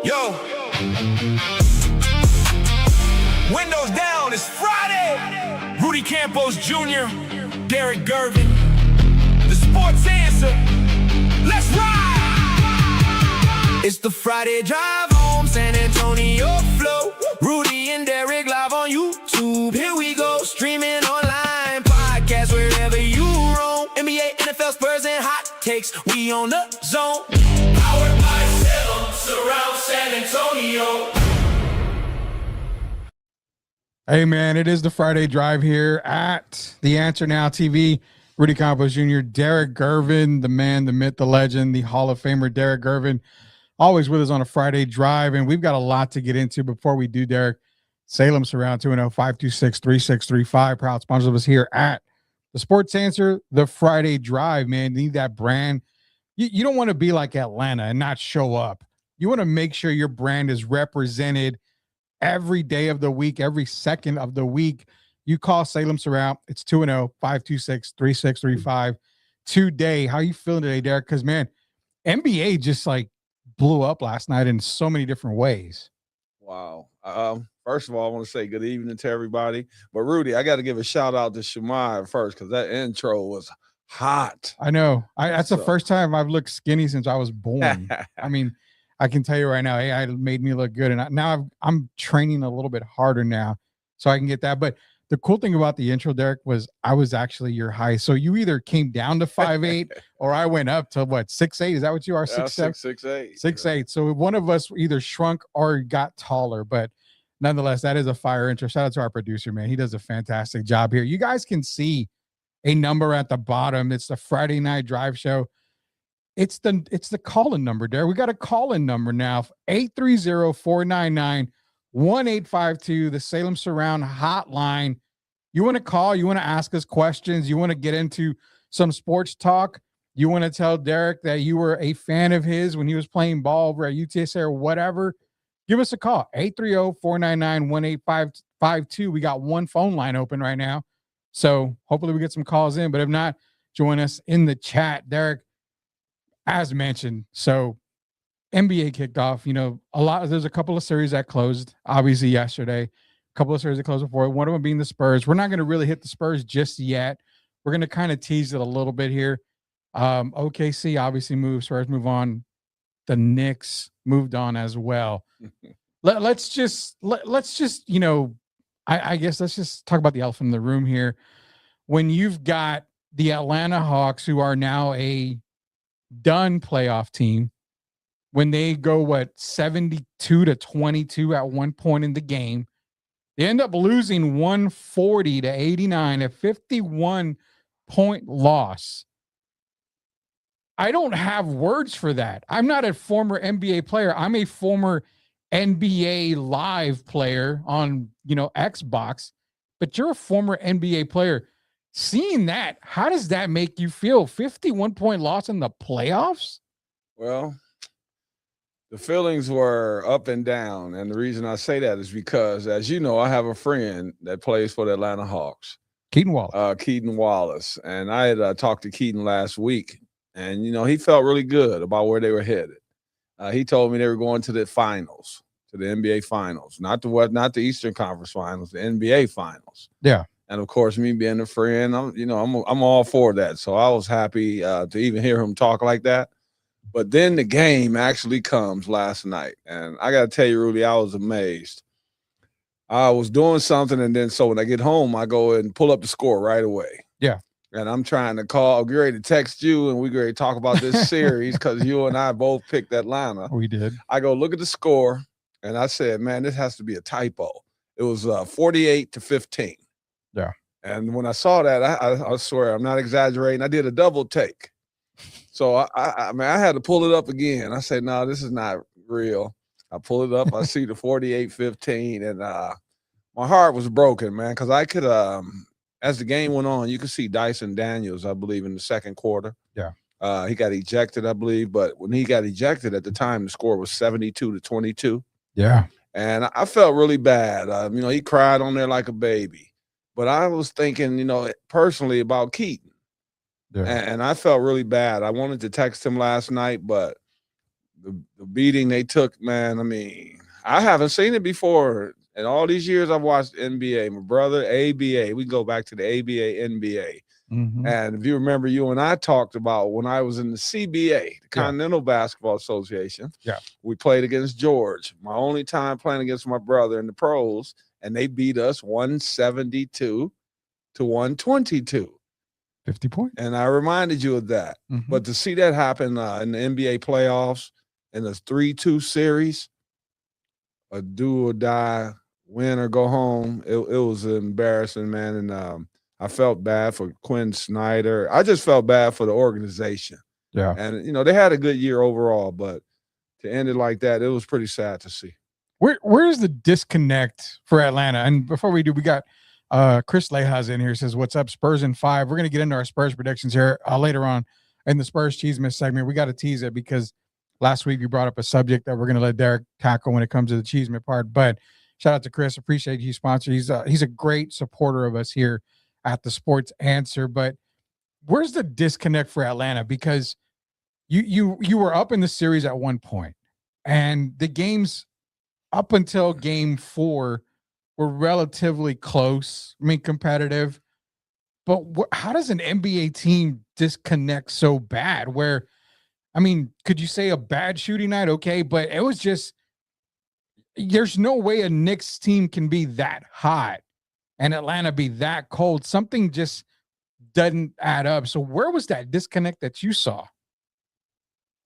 Yo, windows down, it's Friday. Rudy Campos Jr., Derrick Gervin, the sports answer. Let's ride. It's the Friday drive home, San Antonio flow. Rudy and Derrick live on YouTube. Here we go, streaming online, podcast wherever you roam. NBA, NFL, Spurs, and hot takes. We on the zone. Powered by Salem, surround San Antonio. Hey, man, it is the Friday drive here at The Answer Now TV. Rudy Campos Jr., Derrick Gervin, the man, the myth, the legend, the Hall of Famer, Derrick Gervin, always with us on a Friday drive. And we've got a lot to get into before we do, Derrick. Salem Surround 210-526-3635. Proud sponsors of us here at the Sports Answer, the Friday drive, man. Need that brand. You don't want to be like Atlanta and not show up. You want to make sure your brand is represented every day of the week, every second of the week. You call Salem Surround. It's 210-526-3635 today. How you feeling today, Derrick? Because, man, NBA just like blew up last night in so many different ways. Wow. First of all, I want to say good evening to everybody. But, Rudy, I got to give a shout-out to Shamai first because that intro was hot. I know. That's the first time I've looked skinny since I was born. I mean, I can tell you right now, AI made me look good. And now I'm training a little bit harder now so I can get that. But the cool thing about the intro, Derrick, was I was actually your height. So you either came down to 5'8" or I went up to what, 6'8"? Is that what you are? 6'7"? 6'8". 6'8". So one of us either shrunk or got taller. But nonetheless, that is a fire intro. Shout out to our producer, man. He does a fantastic job here. You guys can see a number at the bottom. It's the Friday Night Drive Show. It's the call-in number, Derrick. We got a call-in number now, 830-499-1852, the Salem Surround hotline. You want to call, you want to ask us questions, you want to get into some sports talk, you want to tell Derrick that you were a fan of his when he was playing ball over at UTSA or whatever, give us a call, 830-499-1852. We got one phone line open right now, so hopefully we get some calls in, but if not, join us in the chat. Derrick, as mentioned, so NBA kicked off, there's a couple of series that closed, obviously yesterday, a couple of series that closed before, one of them being the Spurs. We're not going to really hit the Spurs just yet. We're going to kind of tease it a little bit here. OKC obviously moved, Spurs move on. The Knicks moved on as well. Let's just, I guess let's just talk about the elephant in the room here. When you've got the Atlanta Hawks, who are now a done playoff team, when they go 72-22 at one point in the game, they end up losing 140-89, a 51-point loss. I don't have words for that. I'm not a former NBA player. I'm a former NBA Live player on Xbox, but you're a former NBA player. Seeing that, how does that make you feel? 51-point loss in the playoffs? Well, the feelings were up and down. And the reason I say that is because, as you know, I have a friend that plays for the Atlanta Hawks. Keaton Wallace. Keaton Wallace. And I had talked to Keaton last week. And, he felt really good about where they were headed. He told me they were going to the finals, to the NBA finals. Not the Eastern Conference finals, the NBA finals. Yeah. And of course, me being a friend, I'm all for that. So I was happy to even hear him talk like that. But then the game actually comes last night, and I got to tell you, Rudy, I was amazed. I was doing something, and then so when I get home, I go and pull up the score right away. Yeah. And I'm trying to call, get ready to text you, and we get ready to talk about this series because you and I both picked Atlanta. We did. I go look at the score, and I said, man, this has to be a typo. It was 48-15. Yeah. And when I saw that, I swear, I'm not exaggerating, I did a double take. So I had to pull it up again. I said, no, this is not real. I pull it up. I see the 48-15, and my heart was broken, man, because I could, as the game went on, you could see Dyson Daniels, I believe, in the second quarter. Yeah. He got ejected, I believe, but when he got ejected at the time, the score was 72-22. Yeah. And I felt really bad. He cried on there like a baby. But I was thinking, personally about Keaton. Yeah. And I felt really bad. I wanted to text him last night, but the beating they took, man. I mean, I haven't seen it before. In all these years I've watched NBA, my brother, ABA, we go back to the ABA, NBA. Mm-hmm. And if you remember, you and I talked about when I was in the CBA, the Continental Basketball Association. Yeah. We played against George. My only time playing against my brother in the pros, and they beat us 172 to 122. 50 points. And I reminded you of that. Mm-hmm. But to see that happen in the NBA playoffs in the 3-2 series, a do or die, win or go home, it was embarrassing, man. And I felt bad for Quinn Snyder. I just felt bad for the organization. Yeah. And, they had a good year overall, but to end it like that, it was pretty sad to see. Where's the disconnect for Atlanta? And before we do, we got Chris Lejas in here, says, what's up, Spurs in 5. We're going to get into our Spurs predictions here later on in the Spurs Chisme segment. We got to tease it because last week you brought up a subject that we're going to let Derrick tackle when it comes to the Chisme part. But shout out to Chris. Appreciate you sponsor. He's a great supporter of us here at the Sports Answer. But where's the disconnect for Atlanta? Because you were up in the series at one point, and the games up until game 4 were relatively close. I mean, competitive. But how does an NBA team disconnect so bad? Where, I mean, could you say a bad shooting night? Okay, but it was just, there's no way a Knicks team can be that hot and Atlanta be that cold. Something just doesn't add up. So where was that disconnect that you saw?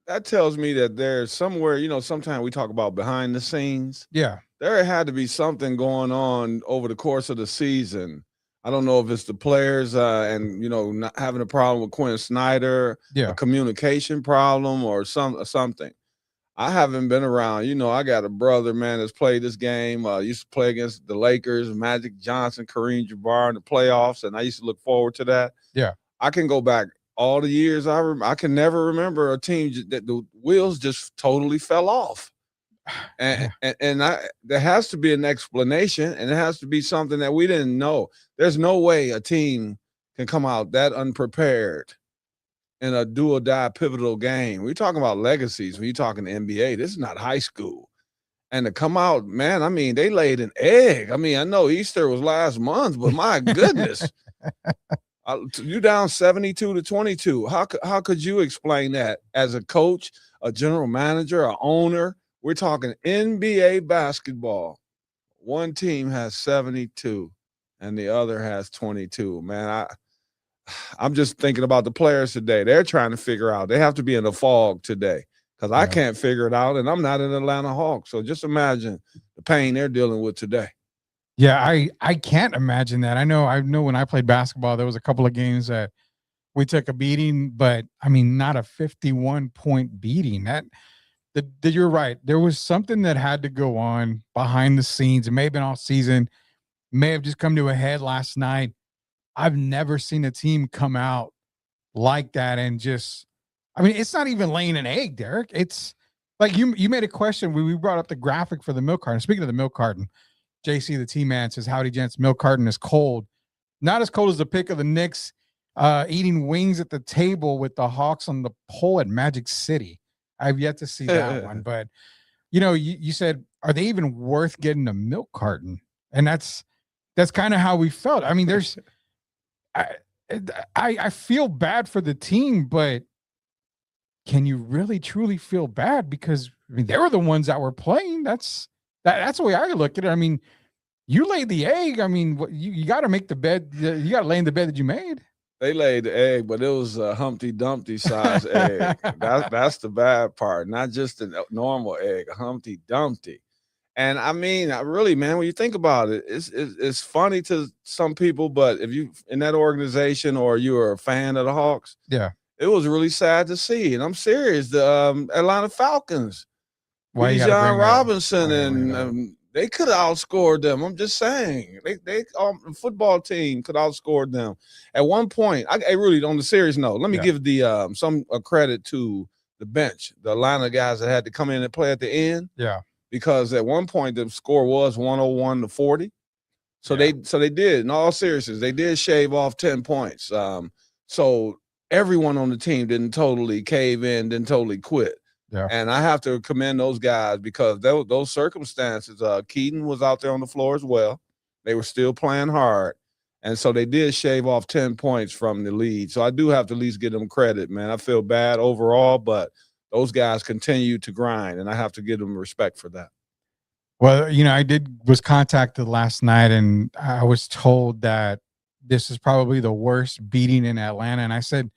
That tells me that there's somewhere, sometimes we talk about behind the scenes. Yeah. There had to be something going on over the course of the season. I don't know if it's the players and, not having a problem with Quinn Snyder, a communication problem or something. I haven't been around. I got a brother, man, that's played this game. Used to play against the Lakers, Magic Johnson, Kareem Jabbar in the playoffs, and I used to look forward to that. Yeah. I can go back all the years. I can never remember a team that the wheels just totally fell off. And there has to be an explanation, and it has to be something that we didn't know. There's no way a team can come out that unprepared in a do or die pivotal game. We're talking about legacies. When you're talking NBA, this is not high school. And to come out, man, I mean, they laid an egg. I mean, I know Easter was last month, but my goodness, you down 72 to 22. How could you explain that as a coach, a general manager, an owner? We're talking NBA basketball. One team has 72 and the other has 22. Man, I'm just thinking about the players today. They're trying to figure out. They have to be in a fog today because I can't figure it out, and I'm not an Atlanta Hawk. So just imagine the pain they're dealing with today. Yeah, I can't imagine that. I know when I played basketball, there was a couple of games that we took a beating, but I mean, not a 51-point beating. You're right. There was something that had to go on behind the scenes. It may have been all season, may have just come to a head last night. I've never seen a team come out like that and just, I mean, it's not even laying an egg, Derrick. It's like you made a question when we brought up the graphic for the milk carton. Speaking of the milk carton, JC, the team man, says, howdy, gents, milk carton is cold. Not as cold as the pick of the Knicks eating wings at the table with the Hawks on the pole at Magic City. I've yet to see that one. But, you said, are they even worth getting a milk carton? And that's kind of how we felt. I mean, I feel bad for the team, but can you really truly feel bad? Because I mean, they were the ones that were playing. That's the way I look at it. I mean, you laid the egg. I mean, you got to make the bed. You got to lay in the bed that you made. They laid the egg, but it was a Humpty Dumpty size egg. That's the bad part. Not just a normal egg, a Humpty Dumpty. And I mean, really, man, when you think about it, it's funny to some people, but if you in that organization or you are a fan of the Hawks, it was really sad to see. And I'm serious. The Atlanta Falcons, Bijan Robinson, and they could have outscored them. I'm just saying, the football team could have outscored them at one point. I really, on the serious note, let me give the some credit to the bench, the Atlanta guys that had to come in and play at the end. Yeah. Because at one point the score was 101 to 40. So they did, in all seriousness, they did shave off 10 points. So everyone on the team didn't totally cave in, didn't totally quit. Yeah. And I have to commend those guys because those circumstances, Keaton was out there on the floor as well. They were still playing hard. And so they did shave off 10 points from the lead. So I do have to at least give them credit, man. I feel bad overall, but those guys continue to grind, and I have to give them respect for that. Well, I was contacted last night, and I was told that this is probably the worst beating in Atlanta. And I said,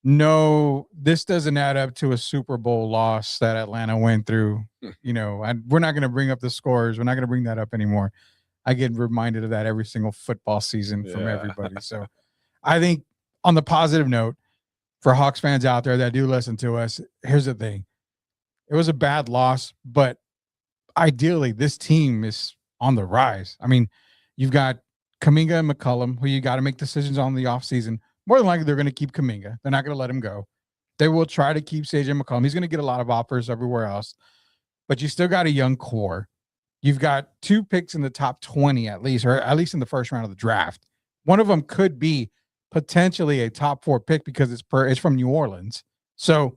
no, this doesn't add up to a Super Bowl loss that Atlanta went through. We're not going to bring up the scores. We're not going to bring that up anymore. I get reminded of that every single football season from everybody. So I think on the positive note, for Hawks fans out there that do listen to us, here's the thing. It was a bad loss, but ideally this team is on the rise. I mean, you've got Kuminga and McCollum, who you got to make decisions on the offseason. More than likely, they're going to keep Kuminga. They're not going to let him go. They will try to keep CJ McCollum. He's going to get a lot of offers everywhere else, but you still got a young core. You've got 2 picks in the top 20 at least, or at least in the first round of the draft. One of them could be potentially a top 4 pick because it's from New Orleans. So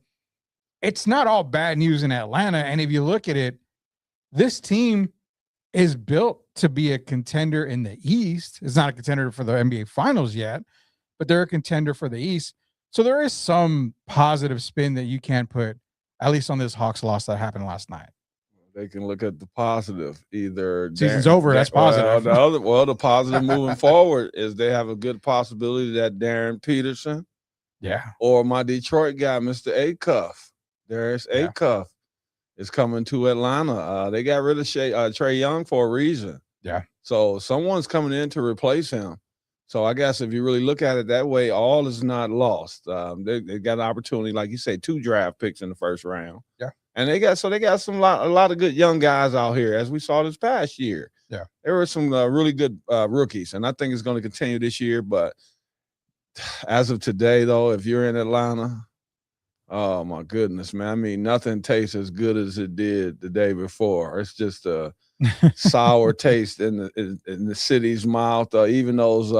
it's not all bad news in Atlanta. And if you look at it, this team is built to be a contender in the East. It's not a contender for the NBA Finals yet, but they're a contender for the East. So there is some positive spin that you can put, at least on this Hawks loss that happened last night. They can look at the positive. Either season's over, that's positive. The positive moving forward is they have a good possibility that Darren Peterson, or my Detroit guy, Mr. Acuff, Darius Acuff, is coming to Atlanta. They got rid of Trae Young for a reason. Yeah. So someone's coming in to replace him. So I guess if you really look at it that way, all is not lost. They got an opportunity, like you say, 2 draft picks in the first round. Yeah. And they got a lot of good young guys out here, as we saw this past year. Yeah. There were some really good rookies, and I think it's going to continue this year. But as of today, though, if you're in Atlanta, oh my goodness, man! I mean, nothing tastes as good as it did the day before. It's just a sour taste in the city's mouth. Even those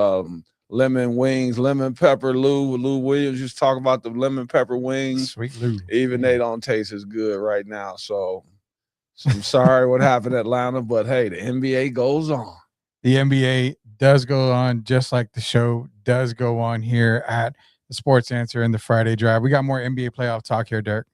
lemon wings, lemon pepper. Lou Williams used to talk about the lemon pepper wings. Sweet Lou. Even they don't taste as good right now. So I'm sorry what happened in Atlanta, but hey, the NBA goes on. The NBA does go on, just like the show does go on here at the Sports Answer and the Friday Drive. We got more NBA playoff talk here, Derek.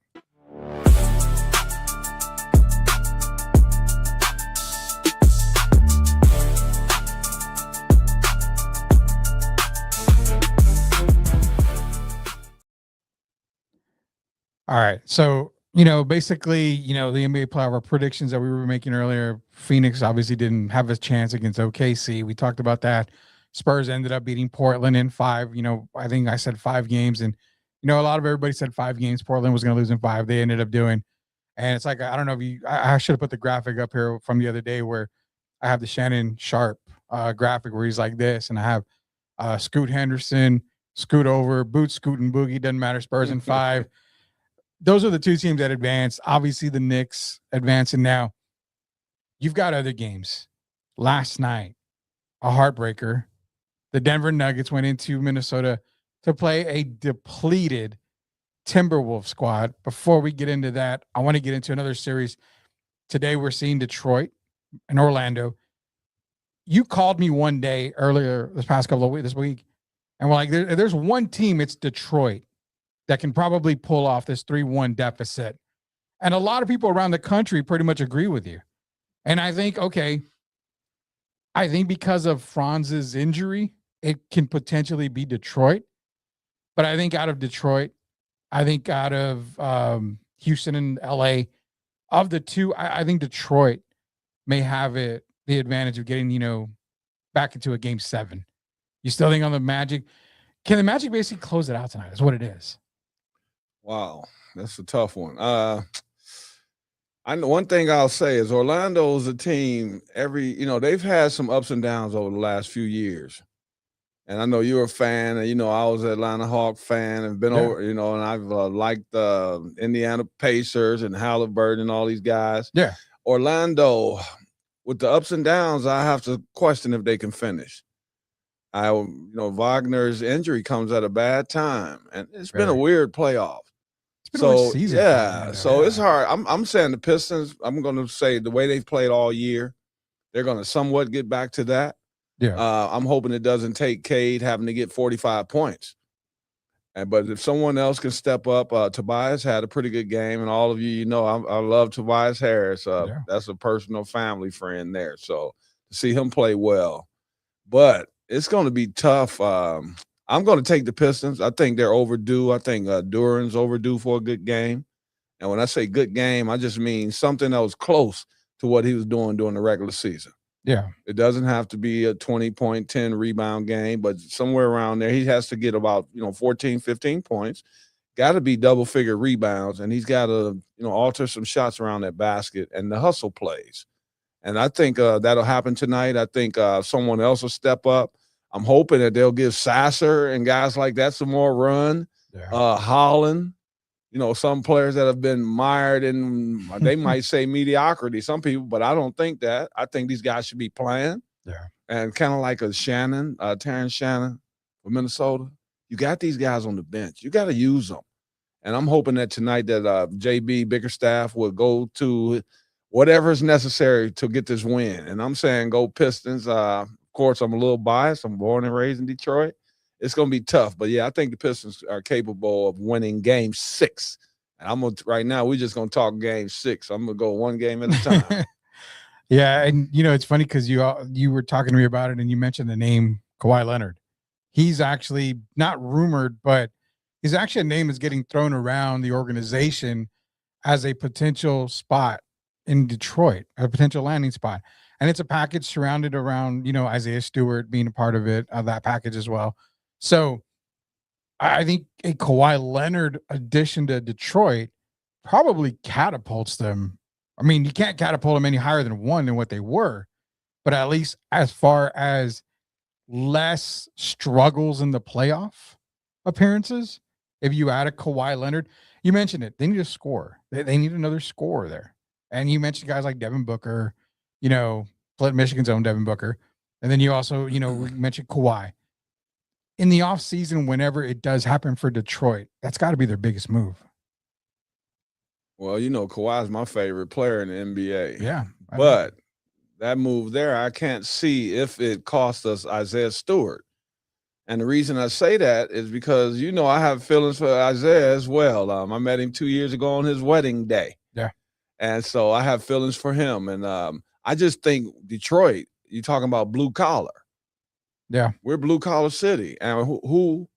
All right. So, basically, the NBA playoff predictions that we were making earlier, Phoenix obviously didn't have a chance against OKC. We talked about that. Spurs ended up beating Portland in 5. I think I said 5 games, and, a lot of everybody said 5 games. Portland was going to lose in 5. They ended up doing. And it's like, I don't know if I should have put the graphic up here from the other day where I have the Shannon Sharp graphic where he's like this, and I have Scoot Henderson, scoot over, boot, scoot, and boogie. Doesn't matter. Spurs in 5. Those are the 2 teams that advanced. Obviously, the Knicks advancing now. You've got other games. Last night, a heartbreaker. The Denver Nuggets went into Minnesota to play a depleted Timberwolves squad. Before we get into that, I want to get into another series. Today, we're seeing Detroit and Orlando. You called me one day earlier this week, and we're like, there's one team, it's Detroit, that can probably pull off this 3-1 deficit. And a lot of people around the country pretty much agree with you. And I think, because of Franz's injury, it can potentially be Detroit. But I think out of Detroit, out of Houston and LA, of the 2, I think Detroit may have the advantage of getting, back into a game 7. You still think on the Magic? Can the Magic basically close it out tonight? Is what it is. Wow, that's a tough one. I know one thing I'll say is Orlando's a team. They've had some ups and downs over the last few years, and I know you're a fan. And I was an Atlanta Hawk fan and been over. And I've liked the Indiana Pacers and Halliburton and all these guys. Yeah, Orlando, with the ups and downs, I have to question if they can finish. Wagner's injury comes at a bad time, and it's been a weird playoff. It's been a rough season for yeah, them, so it's yeah. hard. I'm saying the Pistons. I'm going to say the way they've played all year, they're going to somewhat get back to that. Yeah. I'm hoping it doesn't take Cade having to get 45 points. But if someone else can step up, Tobias had a pretty good game, and all of you, I love Tobias Harris. Yeah. That's a personal family friend there. So to see him play well, but it's going to be tough. I'm going to take the Pistons. I think they're overdue. I think Duran's overdue for a good game. And when I say good game, I just mean something that was close to what he was doing during the regular season. Yeah. It doesn't have to be a 20-point, 10 rebound game, but somewhere around there, he has to get about, 14, 15 points. Got to be double-figure rebounds, and he's got to, alter some shots around that basket and the hustle plays. And I think that'll happen tonight. I think someone else will step up. I'm hoping that they'll give Sasser and guys like that some more run. Yeah. Holland. Some players that have been mired in, they might say mediocrity, some people, but I don't think that. I think these guys should be playing. Yeah. And kind of like a Terrence Shannon from Minnesota. You got these guys on the bench. You got to use them. And I'm hoping that tonight that JB Bickerstaff will go to whatever is necessary to get this win. And I'm saying go Pistons. Of course, I'm a little biased. I'm born and raised in Detroit. It's going to be tough. But, yeah, I think the Pistons are capable of winning Game 6. And right now, we're just going to talk Game 6. I'm going to go one game at a time. Yeah, and, it's funny because you were talking to me about it, and you mentioned the name Kawhi Leonard. He's actually not rumored, but his actual name is getting thrown around the organization as a potential spot in Detroit, a potential landing spot. And it's a package surrounded around, Isaiah Stewart being a part of it, that package as well. So I think a Kawhi Leonard addition to Detroit probably catapults them. I mean, you can't catapult them any higher than 1 than what they were, but at least as far as less struggles in the playoff appearances, if you add a Kawhi Leonard, you mentioned it, they need a scorer. They need another scorer there. And you mentioned guys like Devin Booker, Flint, Michigan's own Devin Booker. And then you also, we mentioned Kawhi. In the offseason, whenever it does happen for Detroit, that's got to be their biggest move. Well, Kawhi's my favorite player in the NBA. Yeah. But that move there, I can't see if it cost us Isaiah Stewart. And the reason I say that is because, I have feelings for Isaiah as well. I met him 2 years ago on his wedding day. Yeah. And so I have feelings for him. And I just think Detroit, you're talking about blue collar. Yeah. We're blue collar city. And who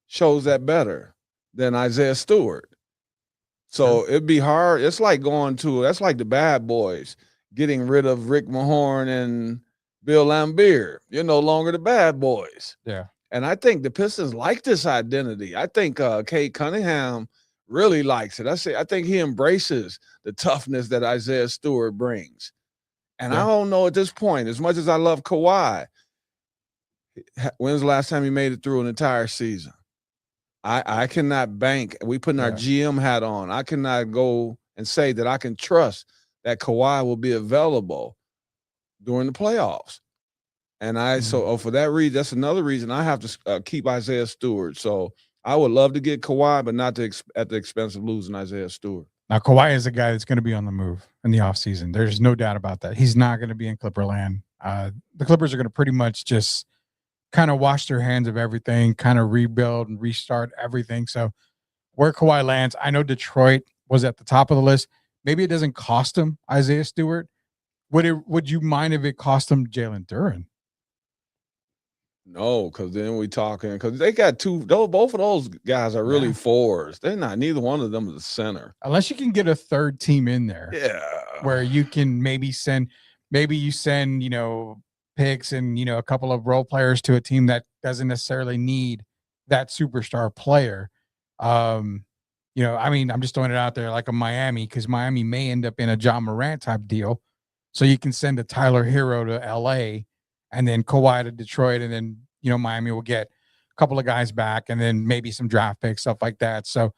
shows that better than Isaiah Stewart? So it'd be hard. It's like that's like the Bad Boys getting rid of Rick Mahorn and Bill Laimbeer. You're no longer the Bad Boys. Yeah. And I think the Pistons like this identity. I think Cade Cunningham really likes it. I think he embraces the toughness that Isaiah Stewart brings. And I don't know at this point, as much as I love Kawhi, when's the last time he made it through an entire season? I cannot bank. We putting our GM hat on. I cannot go and say that I can trust that Kawhi will be available during the playoffs. And for that reason, that's another reason I have to keep Isaiah Stewart. So I would love to get Kawhi, but not at the expense of losing Isaiah Stewart. Now, Kawhi is a guy that's going to be on the move in the offseason. There's no doubt about that. He's not going to be in Clipperland. The Clippers are going to pretty much just kind of wash their hands of everything, kind of rebuild and restart everything. So where Kawhi lands, I know Detroit was at the top of the list. Maybe it doesn't cost him Isaiah Stewart. Would you mind if it cost him Jalen Duren? No, because then because they got both of those guys are really fours. They're not, neither one of them is a center. Unless you can get a third team in there. Yeah. Where you can maybe send picks and, a couple of role players to a team that doesn't necessarily need that superstar player. I'm just throwing it out there like a Miami, because Miami may end up in a John Morant type deal. So you can send a Tyler Hero to LA and then Kawhi to Detroit. And then, Miami will get a couple of guys back and then maybe some draft picks, stuff like that. So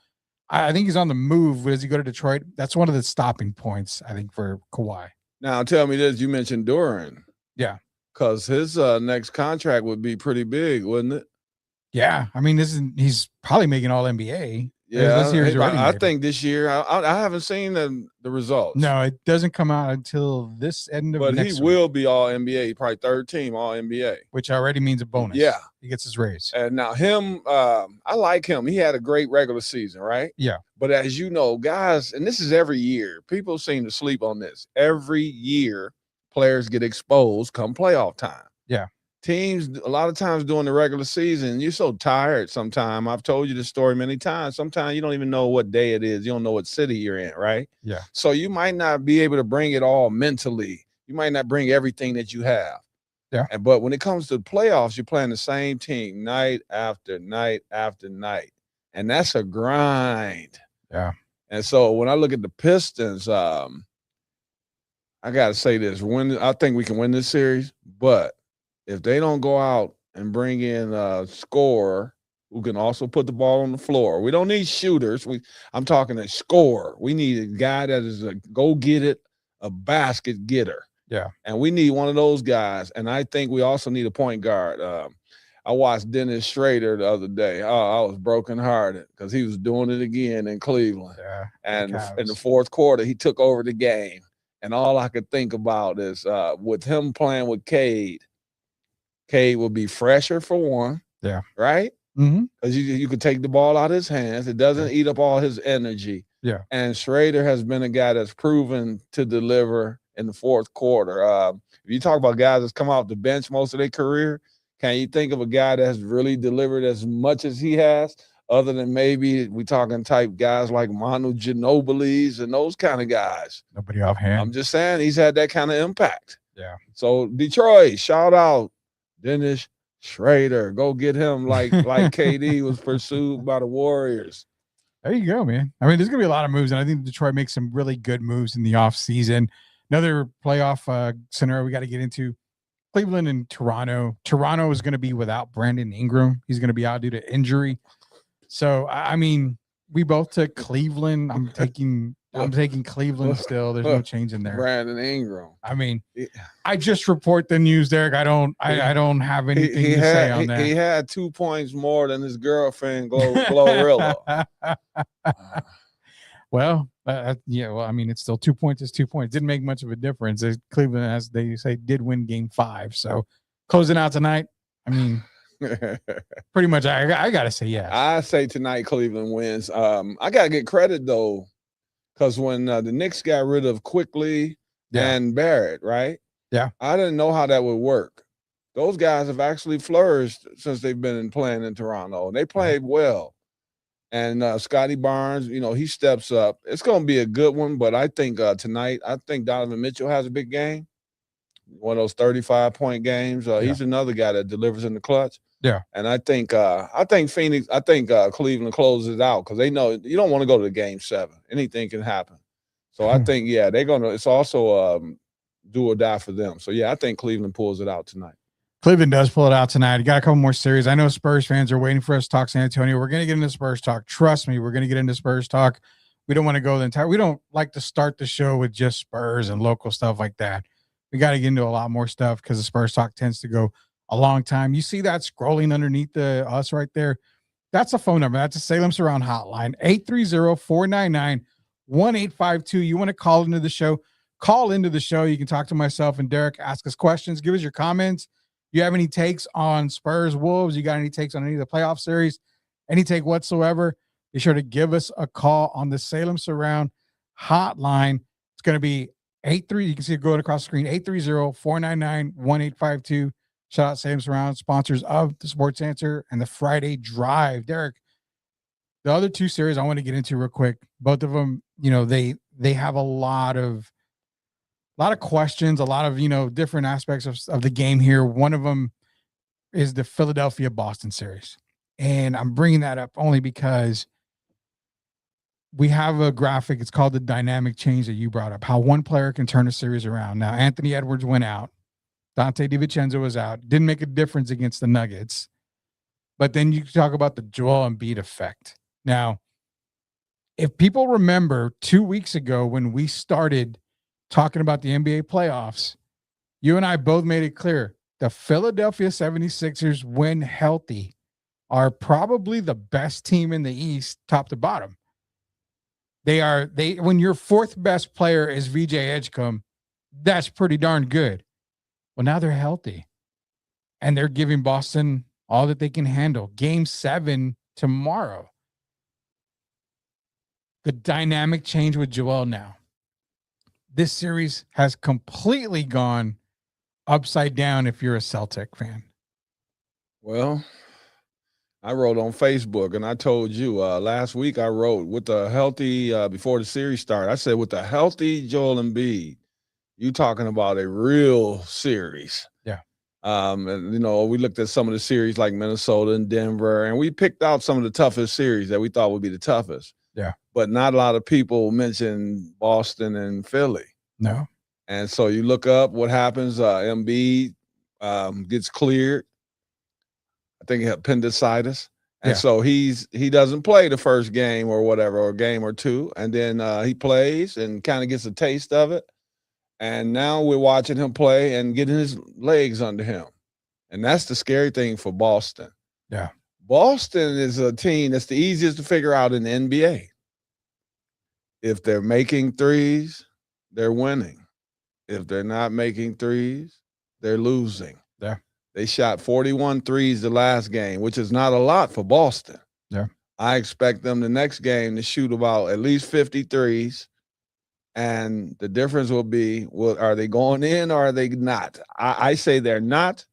I think he's on the move. As he go to Detroit, that's one of the stopping points, I think, for Kawhi. Now, tell me this. You mentioned Duren. Yeah. Because his next contract would be pretty big, wouldn't it? Yeah. I mean, he's probably making all NBA. Yeah, this year's already I made. think this year I haven't seen the results. No, it doesn't come out until this end of but next he week, will be all NBA, probably third team all NBA. which already means a bonus. Yeah. He gets his raise. And now him, I like him. He had a great regular season, right? Yeah. But as you know, guys, and this is every year, people seem to sleep on this. Every year, players get exposed come playoff time. Yeah. Teams, a lot of times during the regular season, you're so tired sometimes. I've told you this story many times. Sometimes you don't even know what day it is. You don't know what city you're in, right? Yeah. So you might not be able to bring it all mentally. You might not bring everything that you have. Yeah. But when it comes to the playoffs, you're playing the same team night after night after night. And that's a grind. Yeah. And so when I look at the Pistons, I got to say this. I think we can win this series, but if they don't go out and bring in a scorer who can also put the ball on the floor, we don't need shooters. I'm talking a scorer. We need a guy that is a go-get-it, a basket getter. Yeah. And we need one of those guys. And I think we also need a point guard. I watched Dennis Schrader the other day. I was brokenhearted because he was doing it again in Cleveland. Yeah. And in the fourth quarter, he took over the game. And all I could think about is with him playing with Cade will be fresher for one. Yeah. Right? Mm-hmm. Because you could take the ball out of his hands. It doesn't eat up all his energy. Yeah. And Schrader has been a guy that's proven to deliver in the fourth quarter. If you talk about guys that's come off the bench most of their career, can you think of a guy that's really delivered as much as he has, other than maybe we talking type guys like Manu Ginobili's and those kind of guys? Nobody offhand. I'm just saying he's had that kind of impact. Yeah. So Detroit, shout out Dennis Schrader. Go get him like KD was pursued by the Warriors. There you go, man. I mean, there's going to be a lot of moves, and I think Detroit makes some really good moves in the offseason. Another playoff scenario we got to get into, Cleveland and Toronto. Toronto is going to be without Brandon Ingram. He's going to be out due to injury. So, I mean, we both took Cleveland. I'm taking Cleveland still. There's no change in there. Brandon Ingram. I mean, I just report the news, Derek. I don't have anything to say on that. He had 2 points more than his girlfriend, Glorilla. Well, yeah. Well, I mean, it's still 2 points. It's 2 points. Didn't make much of a difference. Cleveland, as they say, did win Game 5. So closing out tonight. I mean, pretty much. I gotta say yes. I say tonight Cleveland wins. I gotta get credit though, because when the Knicks got rid of Quickly and Barrett, right? Yeah. I didn't know how that would work. Those guys have actually flourished since they've been playing in Toronto, and they played well. And Scotty Barnes, he steps up. It's going to be a good one, but I think tonight, I think Donovan Mitchell has a big game. One of those 35-point games. He's another guy that delivers in the clutch. Yeah. And I think Cleveland closes it out because they know you don't want to go to the Game 7. Anything can happen. So I think, they're going to – it's also do or die for them. So, I think Cleveland pulls it out tonight. Cleveland does pull it out tonight. You got a couple more series. I know Spurs fans are waiting for us to talk San Antonio. We're going to get into Spurs talk. Trust me, we're going to get into Spurs talk. We don't want to go the entire – we don't like to start the show with just Spurs and local stuff like that. We got to get into a lot more stuff because the Spurs talk tends to go a long time. You see that scrolling underneath us right there? That's a phone number. That's a Salem Surround hotline, 830-499-1852. You want to call into the show? Call into the show. You can talk to myself and Derek, ask us questions, give us your comments. You have any takes on Spurs Wolves? You got any takes on any of the playoff series? Any take whatsoever? Be sure to give us a call on the Salem Surround hotline. It's going to be 83. You can see it going across the screen, 830-499-1852. Shout out Salem Surround, sponsors of the Sports Answer and the Friday Drive. Derek, the other two series I want to get into real quick. Both of them, they have a lot of questions, a lot of, different aspects of the game here. One of them is the Philadelphia-Boston series. And I'm bringing that up only because we have a graphic. It's called the dynamic change that you brought up, how one player can turn a series around. Now, Anthony Edwards went out. Dante DiVincenzo was out. Didn't make a difference against the Nuggets. But then you talk about the Joel Embiid effect. Now, if people remember 2 weeks ago when we started talking about the NBA playoffs, you and I both made it clear the Philadelphia 76ers, when healthy, are probably the best team in the East, top to bottom. When your fourth best player is VJ Edgecombe, that's pretty darn good. Well, now they're healthy and they're giving Boston all that they can handle. Game 7 tomorrow. The dynamic change with Joel now. This series has completely gone upside down if you're a Celtic fan. Well, I wrote on Facebook, and I told you last week I wrote with the healthy before the series started. I said with the healthy Joel Embiid, you talking about a real series. Yeah. And we looked at some of the series like Minnesota and Denver, and we picked out some of the toughest series that we thought would be the toughest. Yeah. But not a lot of people mentioned Boston and Philly. No. And so you look up what happens. Embiid gets cleared. I think he had appendicitis. And so he doesn't play the first game or whatever, or game or two. And then he plays and kind of gets a taste of it. And now we're watching him play and getting his legs under him. And that's the scary thing for Boston. Yeah. Boston is a team that's the easiest to figure out in the NBA. If they're making threes, they're winning. If they're not making threes, they're losing. Yeah. They shot 41 threes the last game, which is not a lot for Boston. Yeah. I expect them the next game to shoot about at least 50 threes. And the difference will be, are they going in or are they not? I say they're not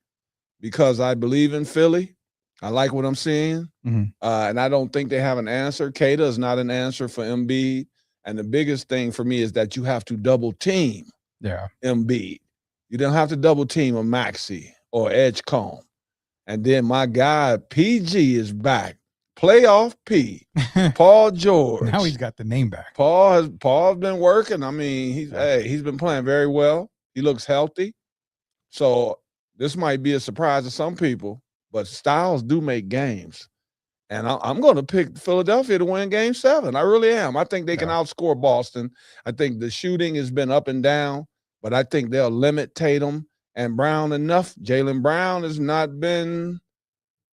because I believe in Philly. I like what I'm seeing. Mm-hmm. And I don't think they have an answer. Kata is not an answer for Embiid. And the biggest thing for me is that you have to double team Embiid. You don't have to double team a Maxey or Edgecombe. And then my guy, PG, is back. Playoff P. Paul George. Now he's got the name back. Paul's been working. I mean, he's been playing very well. He looks healthy. So this might be a surprise to some people, but styles do make games. And I'm going to pick Philadelphia to win Game 7. I really am. I think they can outscore Boston. I think the shooting has been up and down, but I think they'll limit Tatum and Brown enough. Jaylen Brown has not been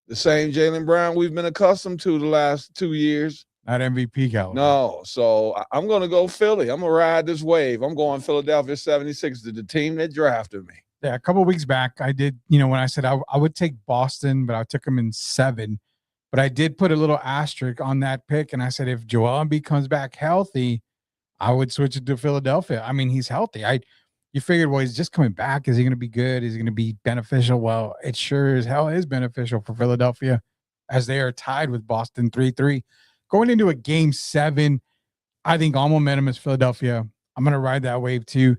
the same Jaylen Brown we've been accustomed to the last 2 years. Not MVP caliber. No. So I'm going to go Philly. I'm going to ride this wave. I'm going Philadelphia 76 to the team that drafted me. Yeah, a couple of weeks back, I did, when I said I would take Boston, but I took them in 7. But I did put a little asterisk on that pick, and I said if Joel Embiid comes back healthy, I would switch it to Philadelphia. I mean, he's healthy. You figured, well, he's just coming back. Is he going to be good? Is he going to be beneficial? Well, it sure as hell is beneficial for Philadelphia as they are tied with Boston 3-3. Going into a Game 7, I think all momentum is Philadelphia. I'm going to ride that wave too.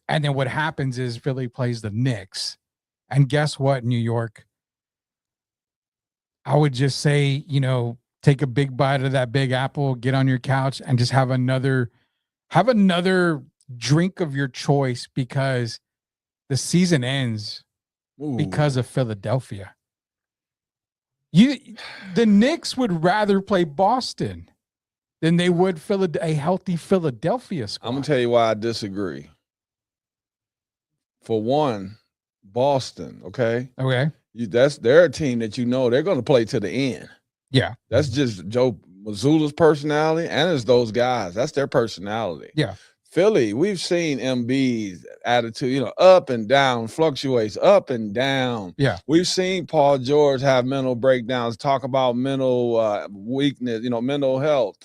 And then what happens is Philly plays the Knicks. And guess what, New York? I would just say, take a big bite of that big apple, get on your couch, and just have another drink of your choice because the season ends because of Philadelphia. The Knicks would rather play Boston than they would a healthy Philadelphia squad. I'm going to tell you why I disagree. For one, Boston, okay? Okay. They're a team that they're going to play to the end. Yeah. That's just Joe Mazzulla's personality, and it's those guys. That's their personality. Yeah. Philly, we've seen Embiid's attitude, up and down, fluctuates up and down. Yeah. We've seen Paul George have mental breakdowns, talk about mental weakness, mental health.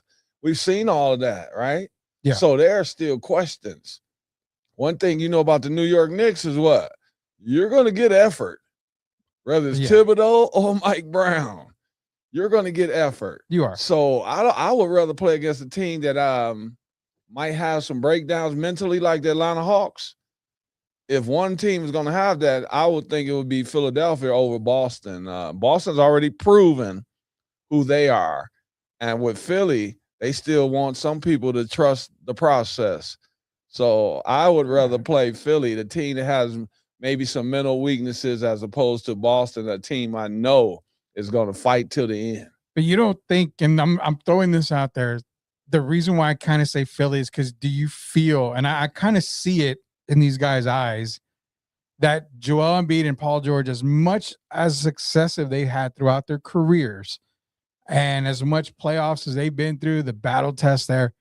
We've seen all of that, right? Yeah. So there are still questions. One thing you know about the New York Knicks is what? You're going to get effort, whether it's Thibodeau or Mike Brown. You're going to get effort. You are. So I would rather play against a team that might have some breakdowns mentally like the Atlanta Hawks. If one team is going to have that, I would think it would be Philadelphia over Boston. Boston's already proven who they are. And with Philly, they still want some people to trust the process. So I would rather play Philly, the team that has maybe some mental weaknesses, as opposed to Boston, a team I know is going to fight till the end. But you don't think, and I'm throwing this out there, the reason why I kind of say Philly is because do you feel, and I kind of see it in these guys' eyes, that Joel Embiid and Paul George, as much as successive they had throughout their careers, and as much playoffs as they've been through, the battle test there,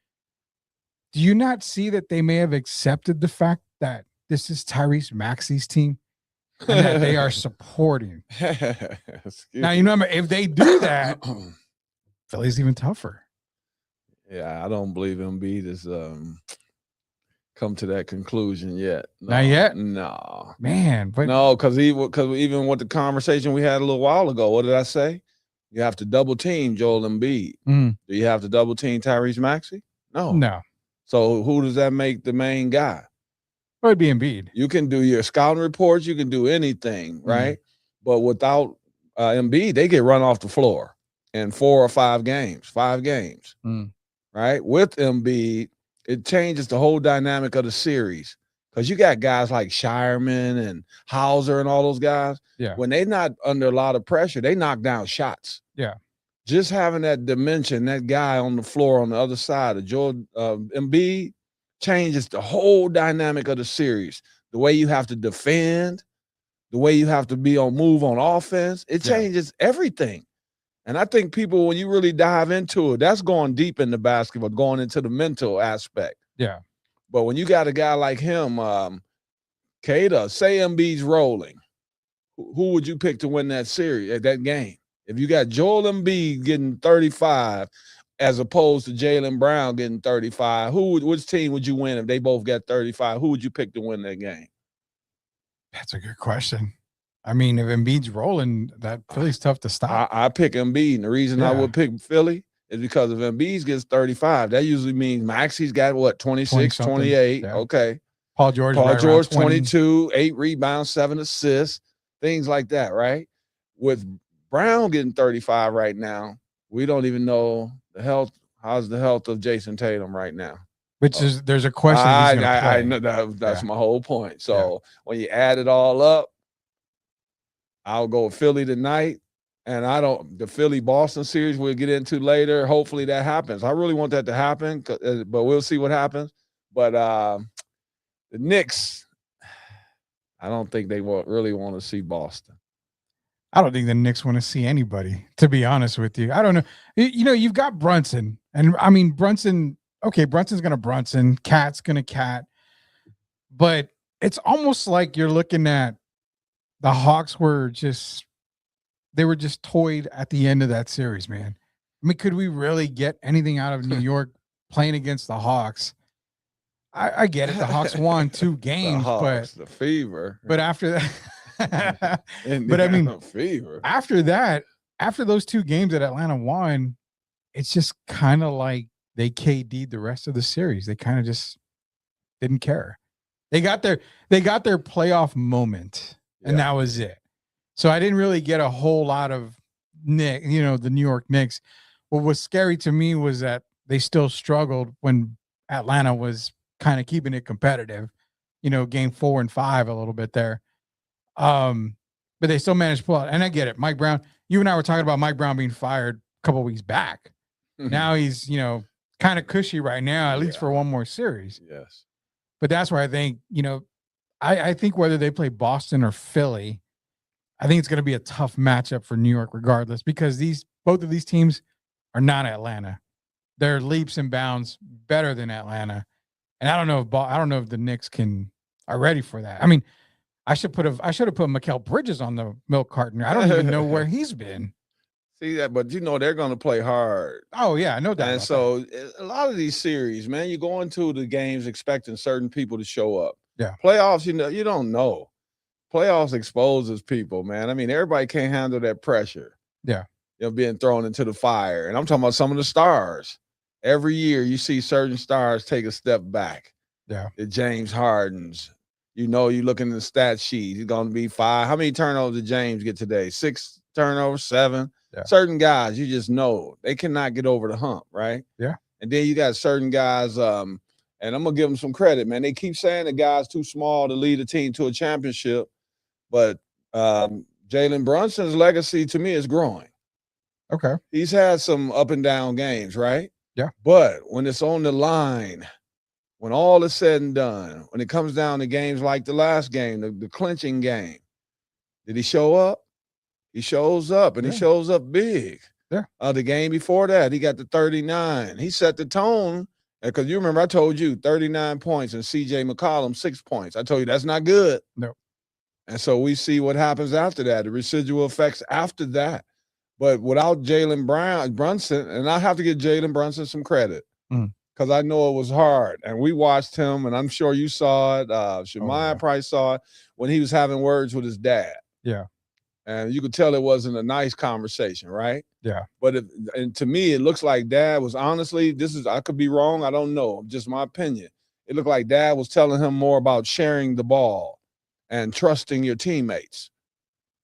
do you not see that they may have accepted the fact that this is Tyrese Maxey's team and that they are supporting? Now, you remember, if they do that, Philly's even tougher. Yeah, I don't believe Embiid has come to that conclusion yet. No, Not yet? No. Man, but No, because even with the conversation we had a little while ago, what did I say? You have to double team Joel Embiid. Do you have to double team Tyrese Maxey? No. So who does that make the main guy? It would be Embiid. You can do your scouting reports. You can do anything, right? But without Embiid, they get run off the floor in 4 or 5 games, right? With Embiid, it changes the whole dynamic of the series because you got guys like Shireman and Hauser and all those guys. Yeah. When they're not under a lot of pressure, they knock down shots. Yeah. Just having that dimension, that guy on the floor on the other side of Joel Embiid changes the whole dynamic of the series. The way you have to defend, the way you have to move on offense, it changes everything. And I think people, when you really dive into it, that's going deep into basketball, going into the mental aspect. Yeah. But when you got a guy like him, Kada, say Embiid's rolling, who would you pick to win that series, that game? If you got Joel Embiid getting 35 as opposed to Jaylen Brown getting 35, which team would you win if they both got 35? Who would you pick to win that game? That's a good question. I mean, if Embiid's rolling, that Philly's tough to stop. I pick Embiid. And the reason I would pick Philly is because if Embiid gets 35, that usually means Maxey's got what, 26, 28. Yeah. Okay. Paul George 22, 8 rebounds, 7 assists, things like that, right? With Brown getting 35 right now, we don't even know how's the health of Jason Tatum right now. Which is, there's a question. I know that's my whole point. So when you add it all up, I'll go with Philly tonight. And the Philly-Boston series we'll get into later. Hopefully that happens. I really want that to happen, but we'll see what happens. But the Knicks, I don't think they really want to see Boston. I don't think the Knicks want to see anybody, to be honest with you. I don't know. You know, you've got Brunson. And, I mean, Brunson's going to Brunson. Cat's going to Cat. But it's almost like you're looking at the Hawks were just toyed at the end of that series, man. I mean, could we really get anything out of New York playing against the Hawks? I get it. The Hawks won 2 games, but the fever. But after that, but I mean, fever. After that, after those 2 games that Atlanta won, it's just kind of like they KD'd the rest of the series. They kind of just didn't care. They got their playoff moment. And that was it. So I didn't really get a whole lot of the New York Knicks. What was scary to me was that they still struggled when Atlanta was kind of keeping it competitive, game 4 and 5 a little bit there. But they still managed to pull out. And I get it. Mike Brown, you and I were talking about Mike Brown being fired a couple of weeks back. Now he's, kind of cushy right now, at least for one more series. Yes. But that's where I think, I think whether they play Boston or Philly, I think it's going to be a tough matchup for New York regardless, because both of these teams are not Atlanta. They're leaps and bounds better than Atlanta. And I don't know if the Knicks are ready for that. I mean, I should have put Mikal Bridges on the milk carton. I don't even know where he's been. See that, but they're going to play hard. Oh yeah, no doubt. And so a lot of these series, man, you go into the games expecting certain people to show up. Yeah. Playoffs, you don't know. Playoffs exposes people, man. I mean, everybody can't handle that pressure. Yeah. Being thrown into the fire. And I'm talking about some of the stars. Every year you see certain stars take a step back. Yeah. The James Hardens. You look in the stat sheet, he's going to be 5. How many turnovers did James get today? 6 turnovers, 7. Yeah. Certain guys, you just know they cannot get over the hump, right? Yeah. And then you got certain guys, and I'm going to give them some credit, man. They keep saying the guy's too small to lead a team to a championship. But Jalen Brunson's legacy to me is growing. Okay. He's had some up and down games, right? Yeah. But when it's on the line, when all is said and done, when it comes down to games like the last game, the clinching game, did he show up? He shows up, and he shows up big. Yeah. The game before that, he got the 39. He set the tone, because you remember I told you 39 points and C.J. McCollum 6 points. I told you that's not good. No. And so we see what happens after that, the residual effects after that. But without Jalen Brunson, and I have to give Jalen Brunson some credit, because I know it was hard. And we watched him, and I'm sure you saw it. Shemaiah probably saw it when he was having words with his dad. Yeah. And you could tell it wasn't a nice conversation, right? Yeah. But and to me, it looks like Dad was honestly, I could be wrong. I don't know. Just my opinion. It looked like Dad was telling him more about sharing the ball and trusting your teammates.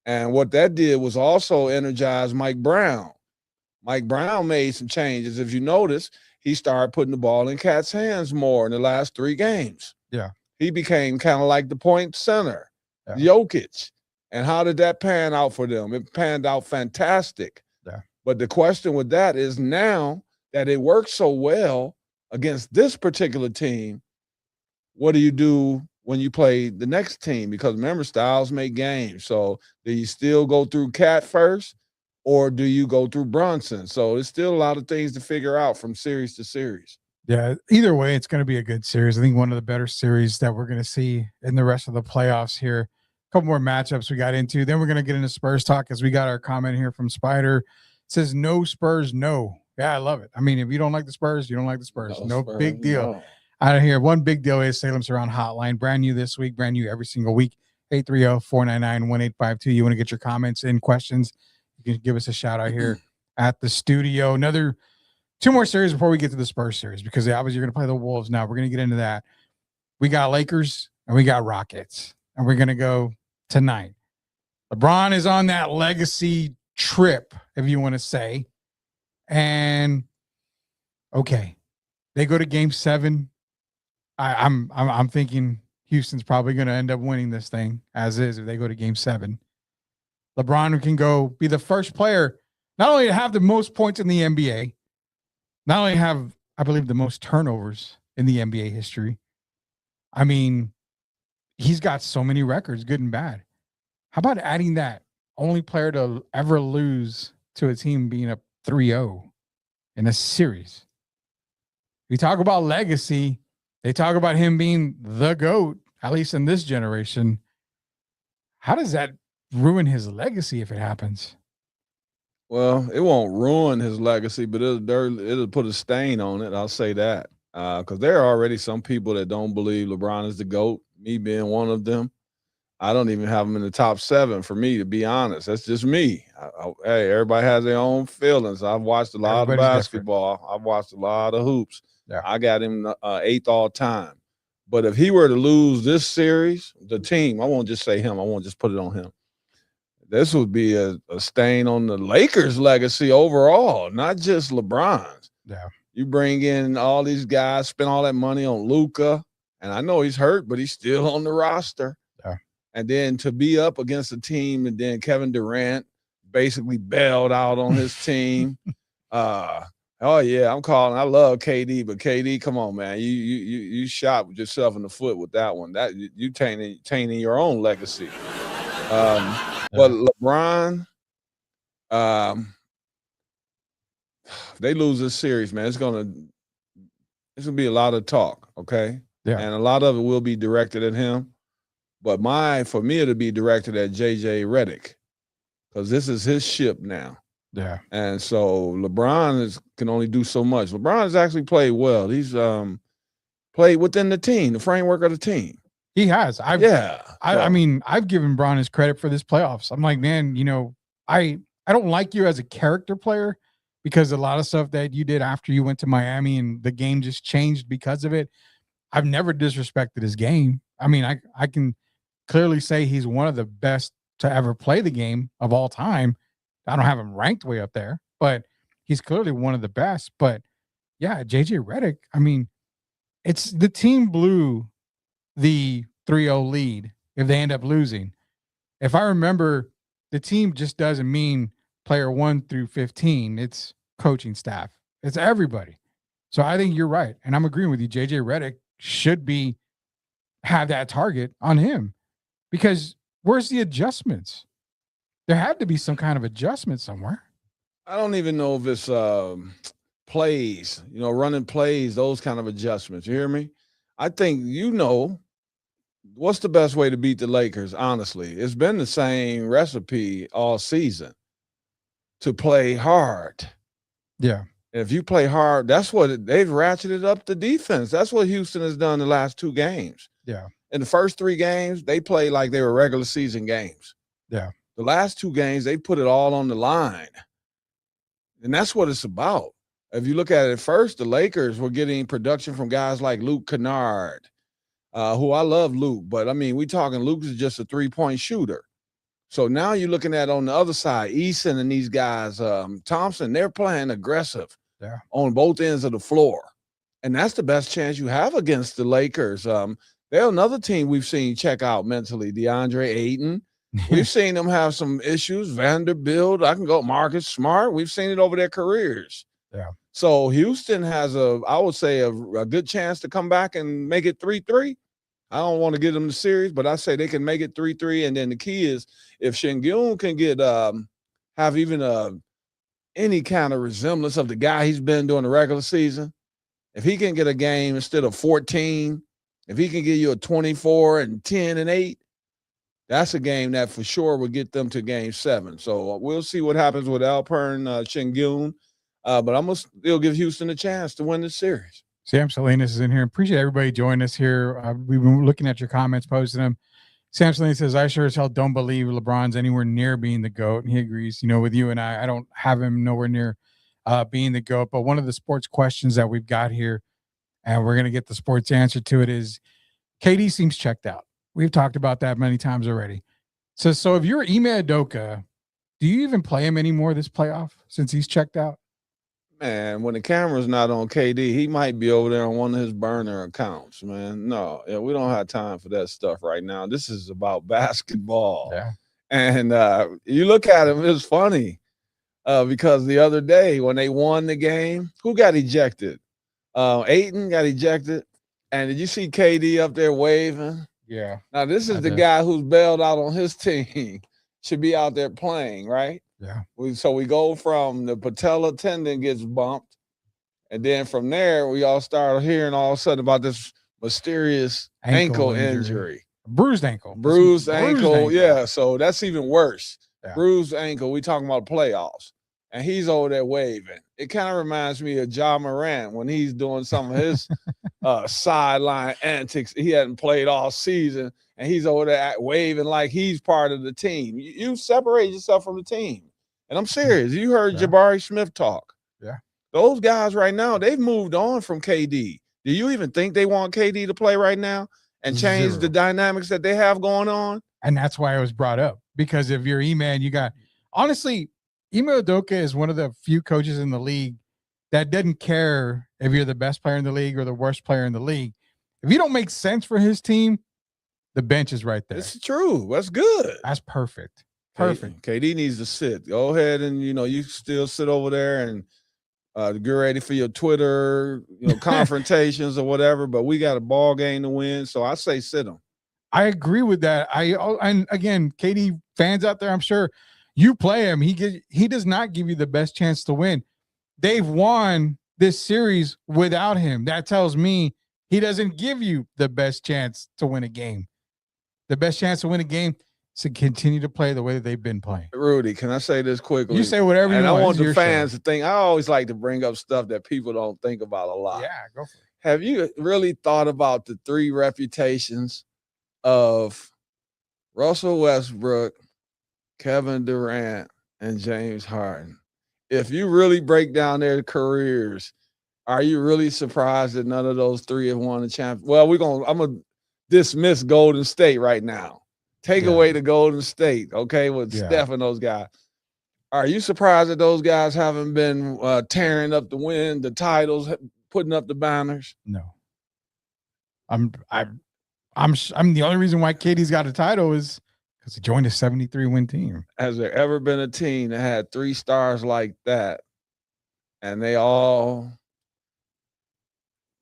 And what that did was also energize Mike Brown. Mike Brown made some changes. If you notice, he started putting the ball in Cat's hands more in the last 3 games. Yeah. He became kind of like the point center, Jokic. And how did that pan out for them? It panned out fantastic. Yeah. But the question with that is, now that it works so well against this particular team, what do you do when you play the next team? Because remember, styles make games. So do you still go through Cat first, or do you go through Brunson? So there's still a lot of things to figure out from series to series. Yeah, either way, it's going to be a good series. I think one of the better series that we're going to see in the rest of the playoffs here. A couple more matchups we got into. Then we're going to get into Spurs talk, as we got our comment here from Spider. It says, no Spurs, no. Yeah, I love it. I mean, if you don't like the Spurs, you don't like the Spurs. No Spurs, big deal. no. Out of here, one big deal is Salem Surround Hotline. Brand new this week, brand new every single week. 830-499-1852. You want to get your comments and questions, you can give us a shout out here at the studio. 2 more series before we get to the Spurs series, because obviously you're going to play the Wolves now. We're going to get into that. We got Lakers and we got Rockets, and we're going to go tonight. LeBron is on that legacy trip, if you want to say. And okay, they go to game 7. I'm thinking Houston's probably going to end up winning this thing as is if they go to game 7. LeBron can go be the first player not only to have the most points in the NBA, not only have, I believe, the most turnovers in the NBA history. I mean, he's got so many records, good and bad. How about adding that only player to ever lose to a team being up 3-0 in a series? We talk about legacy. They talk about him being the GOAT, at least in this generation. How does that ruin his legacy if it happens? Well, it won't ruin his legacy, but it'll put a stain on it. I'll say that. Because there are already some people that don't believe LeBron is the GOAT, me being one of them. I don't even have him in the top 7 for me, to be honest. That's just me. Hey, everybody has their own feelings. I've watched a lot of basketball. Different. I've watched a lot of hoops. Yeah. I got him 8th all time. But if he were to lose this series, the team, I won't just say him. I won't just put it on him. This would be a stain on the Lakers' legacy overall, not just LeBron's. Yeah. You bring in all these guys, spend all that money on Luka, and I know he's hurt, but he's still on the roster. Yeah. And then to be up against a team, and then Kevin Durant basically bailed out on his team. Oh yeah, I'm calling. I love KD, but KD, come on, man, you shot yourself in the foot with that one. That you tainting your own legacy. But LeBron, they lose this series, man. It's gonna be a lot of talk, okay? Yeah. And a lot of it will be directed at him. But for me, it'll be directed at JJ Redick, because this is his ship now. Yeah. And so LeBron can only do so much. LeBron has actually played well. He's played within the team, the framework of the team. He has. I mean, I've given Bron his credit for this playoffs. I'm like, man, I don't like you as a character player, because a lot of stuff that you did after you went to Miami and the game just changed because of it. I've never disrespected his game. I mean, I can clearly say he's one of the best to ever play the game of all time. I don't have him ranked way up there, but he's clearly one of the best. But yeah, JJ Redick, I mean, it's the team blew the 3-0 lead if they end up losing. If I remember, the team just doesn't mean player 1 through 15. It's coaching staff. It's everybody. So I think you're right. And I'm agreeing with you. JJ Redick should be have that target on him, because where's the adjustments? There had to be some kind of adjustment somewhere. I don't even know if it's plays, running plays, those kind of adjustments. You hear me? I think what's the best way to beat the Lakers, honestly? It's been the same recipe all season, to play hard. Yeah. If you play hard, they've ratcheted up the defense. That's what Houston has done the last 2 games. Yeah. In the first 3 games, they played like they were regular season games. Yeah. The last 2 games, they put it all on the line. And that's what it's about. If you look at it first, the Lakers were getting production from guys like Luke Kennard, who I love Luke, but I mean, we talking Luke is just a 3-point shooter. So now you're looking at on the other side, Eason and these guys, Thompson, they're playing aggressive on both ends of the floor. And that's the best chance you have against the Lakers. They're another team we've seen check out mentally. DeAndre Ayton. We've seen them have some issues. Vanderbilt. I can go Marcus Smart. We've seen it over their careers. Yeah. So Houston has I would say a good chance to come back and make it 3-3. I don't want to give them the series, but I say they can make it 3-3. And then the key is if Şengün can get have even any kind of resemblance of the guy he's been during the regular season, if he can get a game instead of 14, if he can give you a 24 and 10 and 8, that's a game that for sure will get them to game 7. So we'll see what happens with Alperen Şengün. But I'm going to still give Houston a chance to win this series. Sam Salinas is in here. Appreciate everybody joining us here. We've been looking at your comments, posting them. Sam Salinas says, I sure as hell don't believe LeBron's anywhere near being the GOAT. And he agrees, with you and I don't have him nowhere near being the GOAT. But one of the sports questions that we've got here, and we're going to get the sports answer to it, is KD seems checked out. We've talked about that many times already. So if you're Ime Udoka, do you even play him anymore this playoff since he's checked out? Man, when the camera's not on KD, he might be over there on one of his burner accounts, man. No, we don't have time for that stuff right now. This is about basketball. Yeah. And you look at him, it's funny because the other day when they won the game, who got ejected? Ayton got ejected. And did you see KD up there waving? Yeah. Now, this is the guy who's bailed out on his team, should be out there playing, right? Yeah. So we go from the patella tendon gets bumped, and then from there we all start hearing all of a sudden about this mysterious ankle injury. Bruised ankle. Bruised ankle. Yeah, so that's even worse. Yeah. Bruised ankle. We talking about playoffs, and he's over there waving. It kind of reminds me of Ja Morant when he's doing some of his sideline antics. He hadn't played all season, and he's over there waving like he's part of the team. You separate yourself from the team. And I'm serious. You heard Jabari Smith talk. Yeah. Those guys right now, they've moved on from KD. Do you even think they want KD to play right now and change the dynamics that they have going on? And that's why it was brought up. Because if you're E-Man, you got – honestly, Ime Udoka is one of the few coaches in the league that doesn't care if you're the best player in the league or the worst player in the league. If you don't make sense for his team, the bench is right there. It's true. That's good. That's perfect. Perfect. KD needs to sit. Go ahead and, you still sit over there and get ready for your Twitter, confrontations or whatever. But we got a ball game to win, so I say sit him. I agree with that. And again, KD fans out there, I'm sure you play him. He does not give you the best chance to win. They've won this series without him. That tells me he doesn't give you the best chance to win a game. The best chance to win a game to continue to play the way that they've been playing. Rudy, can I say this quickly? You say whatever you want. And I want the fans to think. I always like to bring up stuff that people don't think about a lot. Yeah, go for it. Have you really thought about the 3 reputations of Russell Westbrook, Kevin Durant, and James Harden? If you really break down their careers, are you really surprised that none of those 3 have won a championship? Well, I'm gonna dismiss Golden State right now. Take away the Golden State, okay, with Steph and those guys. Are you surprised that those guys haven't been tearing up the titles, putting up the banners? No. I'm the only reason why KD's got a title is because he joined a 73-win team. Has there ever been a team that had 3 stars like that, and they all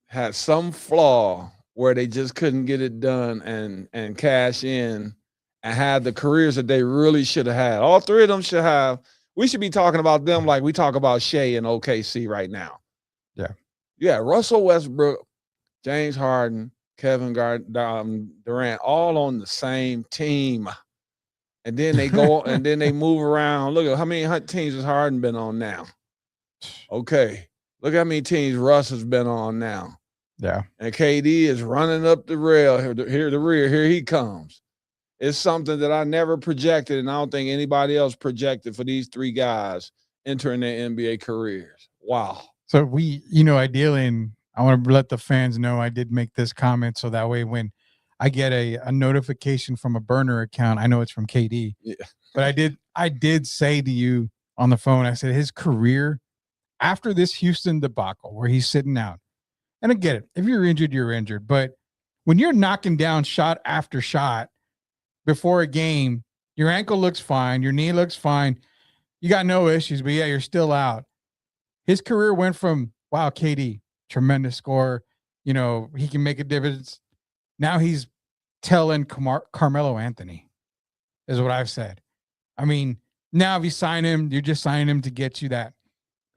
had some flaw where they just couldn't get it done and cash in and have the careers that they really should have had. All three of them should have. We should be talking about them like we talk about Shea and OKC right now. Yeah. Yeah, Russell Westbrook, James Harden, Kevin Durant, all on the same team. And then they go and then they move around. Look at how many teams has Harden been on now. Okay. Look how many teams Russ has been on now. Yeah. And KD is running up the rail. Here the rear. Here he comes. It's something that I never projected, and I don't think anybody else projected for these three guys entering their NBA careers. Wow. So we, ideally, and I want to let the fans know I did make this comment so that way when I get a notification from a burner account, I know it's from KD. Yeah. But I did say to you on the phone, I said his career after this Houston debacle where he's sitting out, and I get it. If you're injured, you're injured. But when you're knocking down shot after shot before a game, your ankle looks fine, your knee looks fine, you got no issues, but yeah, you're still out. His career went from, wow, KD, tremendous scorer, he can make a difference. Now he's telling Carmelo Anthony, is what I've said. I mean, now if you sign him, you're just signing him to get you that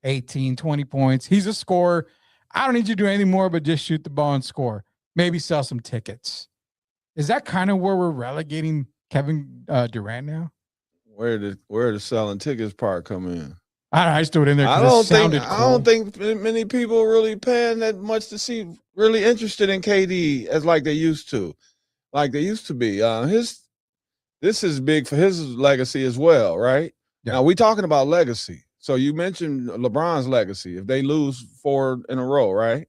18, 20 points. He's a scorer. I don't need you to do anything more but just shoot the ball and score. Maybe sell some tickets. Is that kind of where we're relegating Kevin Durant now? Where the selling tickets part come in? I just threw it in there. I don't think many people really paying that much to see, really interested in KD as like they used to be. This is big for his legacy as well, right? Yeah. Now we talking about legacy. So you mentioned LeBron's legacy. If they lose 4 in a row, right?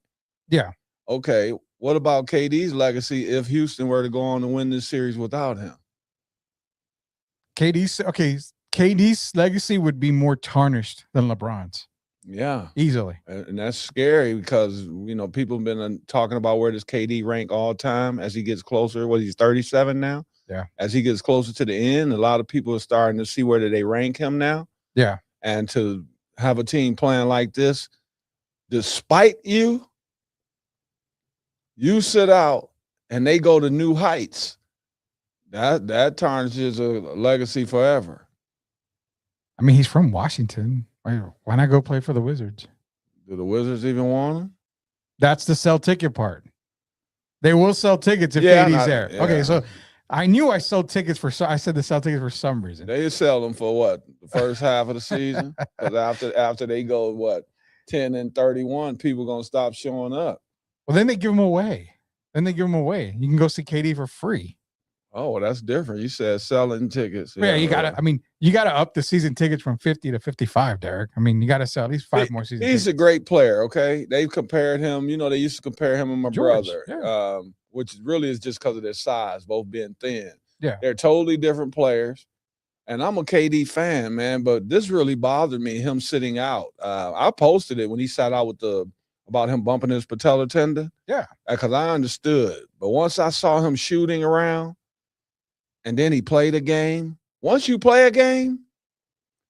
Yeah. Okay. What about KD's legacy if Houston were to go on to win this series without him? KD's legacy would be more tarnished than LeBron's. Yeah. Easily. And that's scary because, people have been talking about where does KD rank all time as he gets closer. He's 37 now? Yeah. As he gets closer to the end, a lot of people are starting to see where do they rank him now. Yeah. And to have a team playing like this, despite you sit out and they go to new heights, that tarnishes a legacy forever. I mean, he's from Washington. Why not go play for the Wizards? Do the Wizards even want him? That's the sell ticket part. They will sell tickets if KD's there. Yeah. Okay, so I knew I sold tickets I said the sell tickets for some reason. They sell them for what? The first half of the season? Because after they go, 10-31, people going to stop showing up. Well, then they give them away. You can go see KD for free. Oh, well, that's different. You said selling tickets. Yeah, you gotta up the season tickets from 50 to 55, Derek. I mean, you gotta sell at least 5 more seasons. He's a great player, okay? They've compared him, they used to compare him and my brother, which really is just because of their size, both being thin. Yeah. They're totally different players. And I'm a KD fan, man, but this really bothered me, him sitting out. I posted it when he sat out about him bumping his patellar tendon. Yeah. Because I understood. But once I saw him shooting around, and then he played a game. Once you play a game,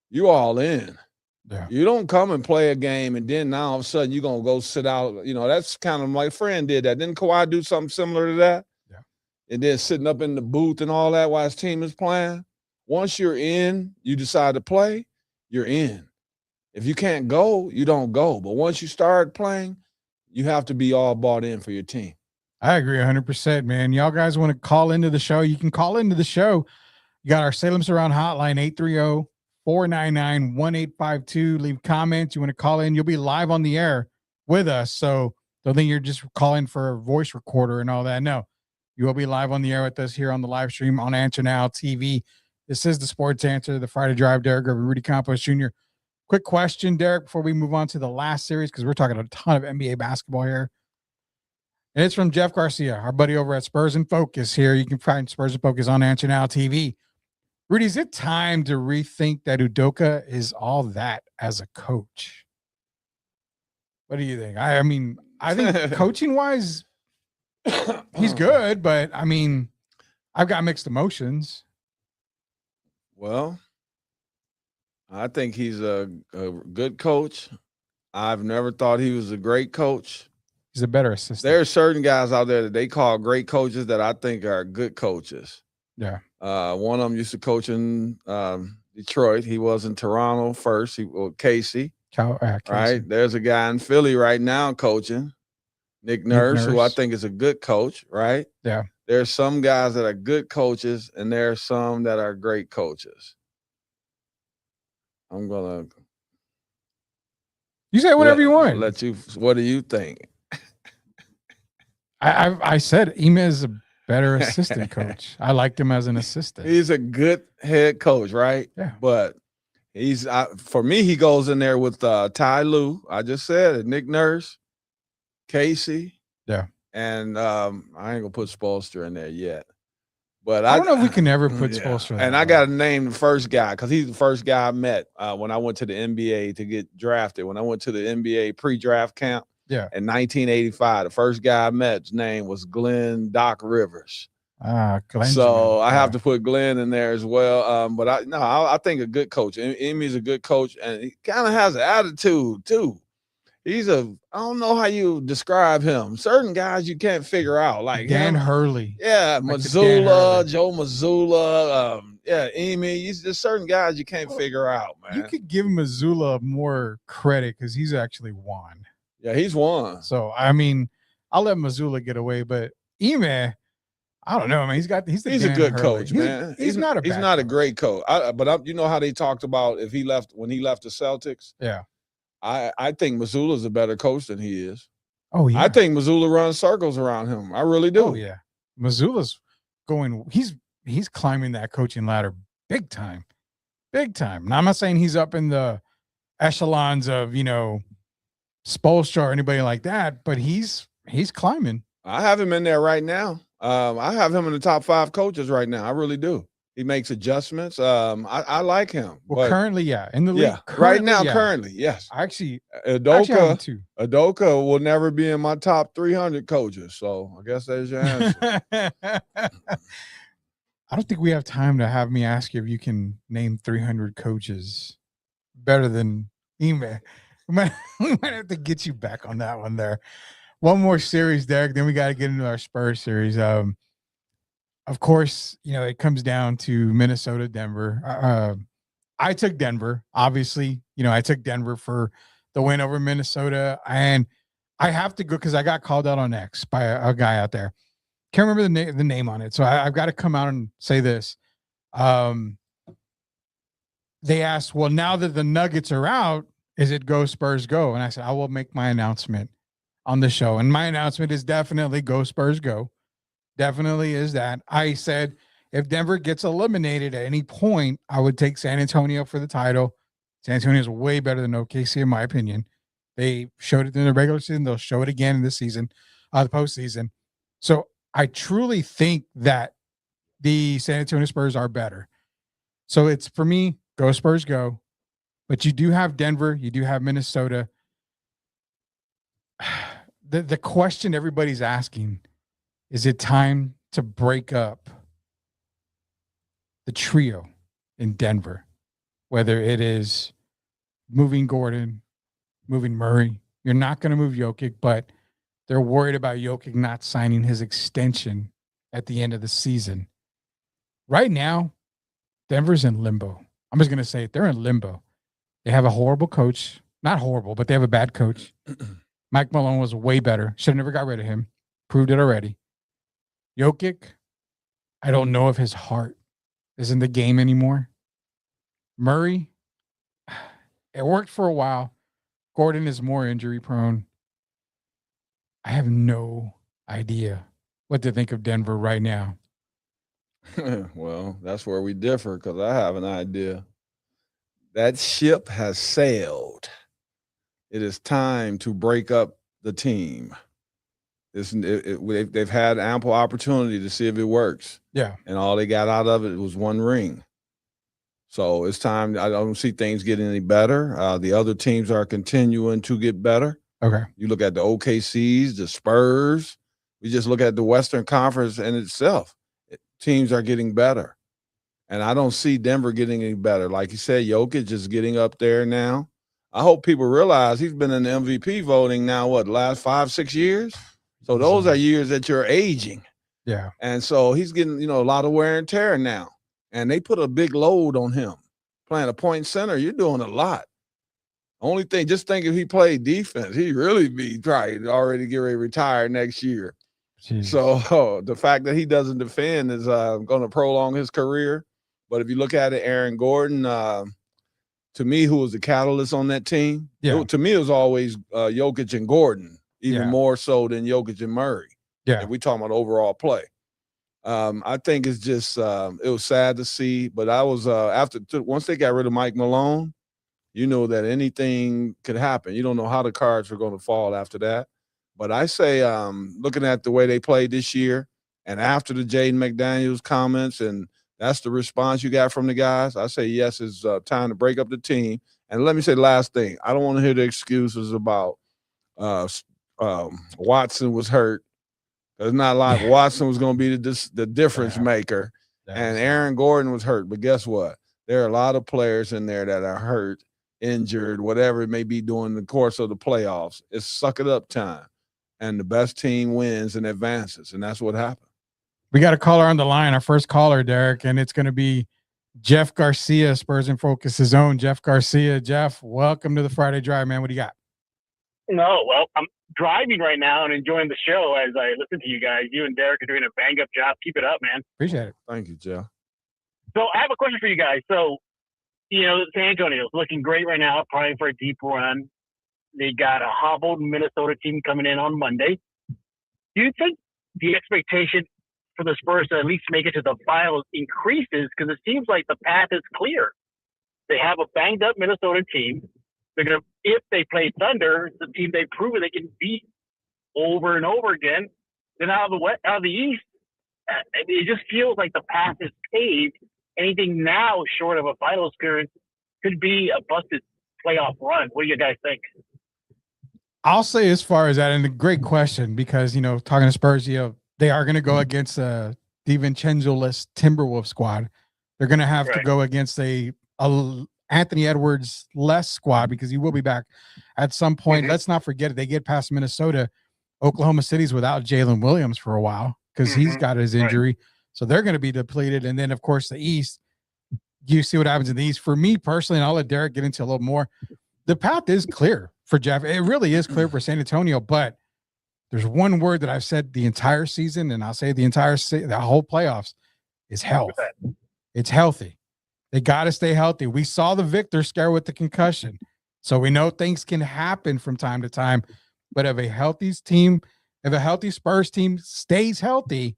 you all in. Yeah. You don't come and play a game and then now all of a sudden you're going to go sit out. That's kind of my friend did that. Didn't Kawhi do something similar to that? Yeah. And then sitting up in the booth and all that while his team is playing. Once you're in, you decide to play, you're in. If you can't go, you don't go. But once you start playing, you have to be all bought in for your team. I agree 100%, man. Y'all guys want to call into the show? You can call into the show. You got our Salem Surround hotline, 830-499-1852. Leave comments. You want to call in, you'll be live on the air with us. So don't think you're just calling for a voice recorder and all that. No, you will be live on the air with us here on the live stream on Answer Now TV. This is the Sports Answer, the Friday Drive. Derek Gervin, Rudy Campos Jr. Quick question, Derek, before we move on to the last series, because we're talking a ton of NBA basketball here. And it's from Jeff Garcia, our buddy over at Spurs in Focus here. You can find Spurs in Focus on Answer Now TV. Rudy, is it time to rethink that Udoka is all that as a coach? What do you think? I mean, I think coaching-wise, he's good, but, I mean, I've got mixed emotions. Well, I think he's a good coach. I've never thought he was a great coach. He's a better assistant. There are certain guys out there that they call great coaches that I think are good coaches. Yeah. One of them used to coach in Detroit. He was in Toronto first. Casey. Casey. Right. There's a guy in Philly right now coaching, Nick Nurse, who I think is a good coach. Right. Yeah. There's some guys that are good coaches, and there are some that are great coaches. I'm gonna. You say whatever you want. Let you. What do you think? I said Ime is a better assistant coach. I liked him as an assistant. He's a good head coach, right? Yeah. But he's for me, he goes in there with Ty Lue. I just said it. Nick Nurse, Casey. Yeah. And I ain't gonna put Spoelstra in there yet. But I don't know if we can ever put Spoelstra. And I got to name the first guy because he's the first guy I met when I went to the NBA to get drafted. When I went to the NBA pre-draft camp, in 1985, the first guy I met's name was Glenn Doc Rivers. Glenn. So I have to put Glenn in there as well. But I think a good coach. Emmy's a good coach, and he kind of has an attitude too. I don't know how you describe him. Certain guys you can't figure out, like Dan Hurley. Yeah, like Mazzulla, Joe Mazzulla. Emi. He's just certain guys you can't figure out, man. You could give Mazzulla more credit because he's actually won. Yeah, he's won. So I mean, I'll let Mazzulla get away, but Ime, I don't know, man. He's a good coach, man. He's not a great coach. But you know how they talked about when he left the Celtics. Yeah. I think Mazzulla's a better coach than he is. Oh, yeah. I think Mazzulla runs circles around him. I really do. Oh, yeah. Mazzulla's he's climbing that coaching ladder big time. Big time. Now, I'm not saying he's up in the echelons of, Spoelstra or anybody like that, but he's climbing. I have him in there right now. I have him in the top 5 coaches right now. I really do. He makes adjustments. I like him. Well, currently, in the league. Yeah, right now, currently, yes. Actually, Udoka will never be in my top 300 coaches. So I guess there's your answer. I don't think we have time to have me ask you if you can name 300 coaches better than Ime. We might have to get you back on that one there. One more series, Derek. Then we got to get into our Spurs series. Of course, it comes down to Minnesota, Denver. I took Denver, obviously. I took Denver for the win over Minnesota. And I have to go because I got called out on X by a guy out there. Can't remember the name on it. So I've got to come out and say this. They asked, well, now that the Nuggets are out, is it go Spurs go? And I said, I will make my announcement on the show. And my announcement is definitely go Spurs go. Definitely is that. I said if Denver gets eliminated at any point, I would take San Antonio for the title. San Antonio is way better than OKC, in my opinion. They showed it in the regular season. They'll show it again in this season, the postseason. So I truly think that the San Antonio Spurs are better. So it's, for me, go Spurs go. But you do have Denver. You do have Minnesota. The question everybody's asking, is it time to break up the trio in Denver? Whether it is moving Gordon, moving Murray. You're not going to move Jokic, but they're worried about Jokic not signing his extension at the end of the season. Right now, Denver's in limbo. I'm just going to say it. They're in limbo. They have a horrible coach. Not horrible, but they have a bad coach. Mike Malone was way better. Should have never got rid of him. Proved it already. Jokic, I don't know if his heart is in the game anymore. Murray, it worked for a while. Gordon is more injury prone. I have no idea what to think of Denver right now. Well, that's where we differ because I have an idea. That ship has sailed. It is time to break up the team. They've had ample opportunity to see if it works. Yeah. And all they got out of it was one ring. So it's time. I don't see things getting any better. The other teams are continuing to get better. Okay. You look at the OKCs, the Spurs. We just look at the Western Conference in itself. Teams are getting better. And I don't see Denver getting any better. Like you said, Jokic is getting up there now. I hope people realize he's been in the MVP voting now, the last 5-6 years? So those are years that you're aging. Yeah. And so he's getting, a lot of wear and tear now. And they put a big load on him. Playing a point center, you're doing a lot. Only thing, just think if he played defense, he'd really be trying already get ready to retire next year. Jeez. So the fact that he doesn't defend is going to prolong his career. But if you look at it, Aaron Gordon, to me, who was the catalyst on that team, to me, it was always Jokic and Gordon, even more so than Jokic and Murray. Yeah. If we talking about overall play. I think it's just it was sad to see, but I was once they got rid of Mike Malone, you know that anything could happen. You don't know how the cards are going to fall after that. But I say, looking at the way they played this year, and after the Jaden McDaniels comments, and that's the response you got from the guys, I say yes, it's time to break up the team. And let me say the last thing: I don't want to hear the excuses about Watson was hurt. It's not like Watson was going to be the difference maker, and Aaron Gordon was hurt. But guess what? There are a lot of players in there that are hurt, injured, whatever it may be during the course of the playoffs. It's suck it up time, and the best team wins and advances, and that's what happened. We got a caller on the line, our first caller, Derek, and it's going to be Jeff Garcia, Spurs in Focus's own Jeff Garcia. Jeff, welcome to the Friday Drive, man. What do you got? No, well, I'm driving right now and enjoying the show as I listen to you guys. You and Derek are doing a bang-up job. Keep it up, man. Appreciate it. Thank you, Jeff. So I have a question for you guys. So, San Antonio's looking great right now, probably for a deep run. They got a hobbled Minnesota team coming in on Monday. Do you think the expectation for the Spurs to at least make it to the finals increases? Because it seems like the path is clear. They have a banged-up Minnesota team. They're gonna, if they play Thunder, the team they've proven they can beat over and over again. Then out of the East, it just feels like the path is paved. Anything now short of a finals appearance could be a busted playoff run. What do you guys think? I'll say as far as that, and a great question, because talking to Spurs, they are going to go against a DiVincenzo-less Timberwolves squad. They're going to have to go against a Anthony Edwards less squad, because he will be back at some point. Let's not forget it. They get past Minnesota. Oklahoma City's without Jalen Williams for a while because he's got his injury. So they're going to be depleted. And then, of course, the East, you see what happens in the East. For me personally, and I'll let Derek get into a little more, the path is clear for Jeff. It really is clear for San Antonio. But there's one word that I've said the entire season, and I'll say the whole playoffs, is health. It's healthy. They got to stay healthy. We saw the Victor scare with the concussion. So we know things can happen from time to time. But if a healthy Spurs team stays healthy,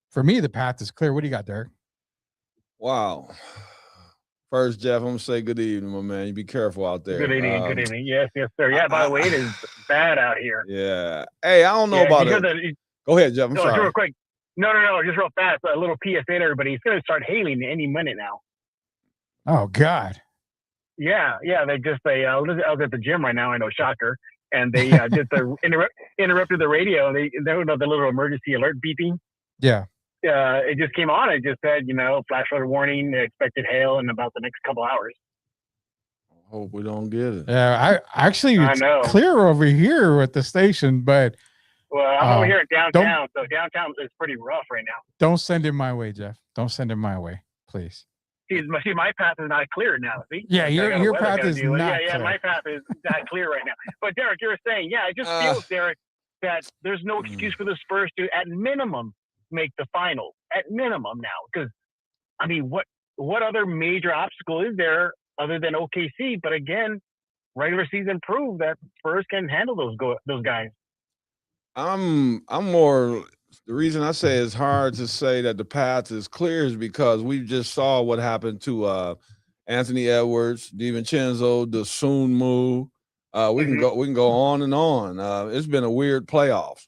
for me, the path is clear. What do you got, Derek? Wow. First, Jeff, I'm going to say good evening, my man. You be careful out there. Good evening. Good evening. Yes, sir. Yeah, by the way, it is bad out here. Yeah. Hey, I don't know about it. Go ahead, Jeff. I'm sorry. Real quick. No. Just real fast. A little PSA to everybody. It's going to start hailing any minute now. Oh, God. Yeah. I was at the gym right now. I know, shocker. And they just interrupted the radio. They the little emergency alert beeping. Yeah. It just came on. It just said, flash flood warning, expected hail in about the next couple hours. I hope we don't get it. Yeah, it's clear over here at the station, but well, I'm over here at downtown, so downtown is pretty rough right now. Don't send it my way, Jeff. Don't send it my way, please. See, my path is not clear now. See? Yeah, your path is not clear. Yeah, my path is not clear right now. But Derek, you were saying, it just feels, Derek, that there's no excuse for the Spurs to, at minimum, make the final. At minimum now. Because, I mean, what other major obstacle is there other than OKC? But again, regular season proved that Spurs can handle those guys. I'm more. The reason I say it's hard to say that the path is clear is because we just saw what happened to Anthony Edwards, DiVincenzo, the Soon move. We can go on and on. It's been a weird playoffs.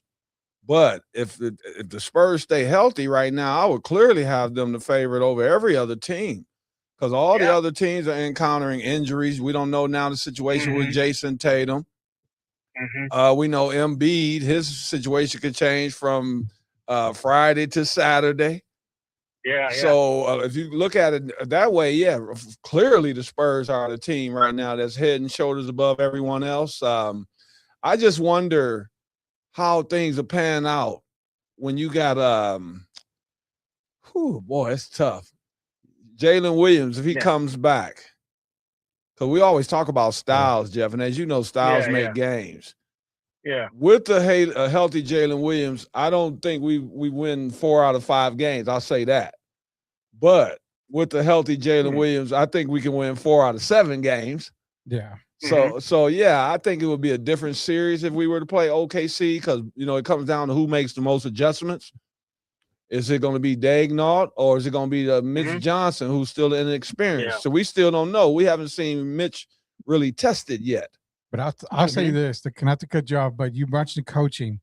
But if the Spurs stay healthy right now, I would clearly have them the favorite over every other team, because all the other teams are encountering injuries. We don't know now the situation with Jason Tatum. We know Embiid, his situation could change from Friday to Saturday. Yeah. So if you look at it that way, yeah, clearly the Spurs are the team right now that's head and shoulders above everyone else. I just wonder how things are pan out when you got boy, it's tough. Jalen Williams, if he comes back, because we always talk about styles, Jeff, and as you know, styles make games. Yeah. With a healthy Jalen Williams, I don't think we win 4 out of 5 games. I'll say that. But with the healthy Jalen Williams, I think we can win 4 out of 7 games. Yeah. So yeah, I think it would be a different series if we were to play OKC because, it comes down to who makes the most adjustments. Is it going to be Daignault or is it going to be Mitch Johnson, who's still inexperienced? Yeah. So we still don't know. We haven't seen Mitch really tested yet. But I'll say this, not to cut you off, but you mentioned coaching.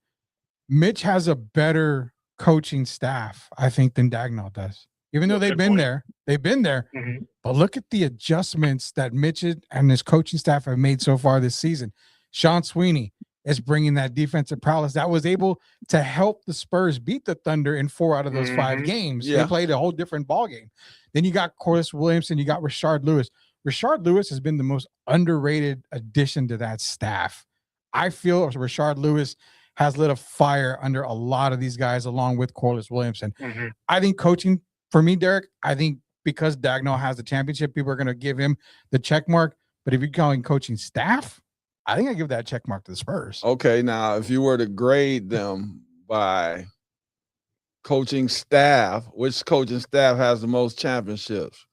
Mitch has a better coaching staff, I think, than Daignault does. Even though they've been there. But look at the adjustments that Mitch and his coaching staff have made so far this season. Sean Sweeney is bringing that defensive prowess that was able to help the Spurs beat the Thunder in 4 out of those 5 games. Yeah. They played a whole different ball game. Then you got Corliss Williamson, you got Rashard Lewis. Rashard Lewis has been the most underrated addition to that staff. I feel Rashard Lewis has lit a fire under a lot of these guys along with Corliss Williamson. I think coaching, for me, Derek, I think because Daignault has the championship, people are going to give him the check mark. But if you're calling coaching staff, I think I give that check mark to the Spurs. Okay, now if you were to grade them by coaching staff, which coaching staff has the most championships?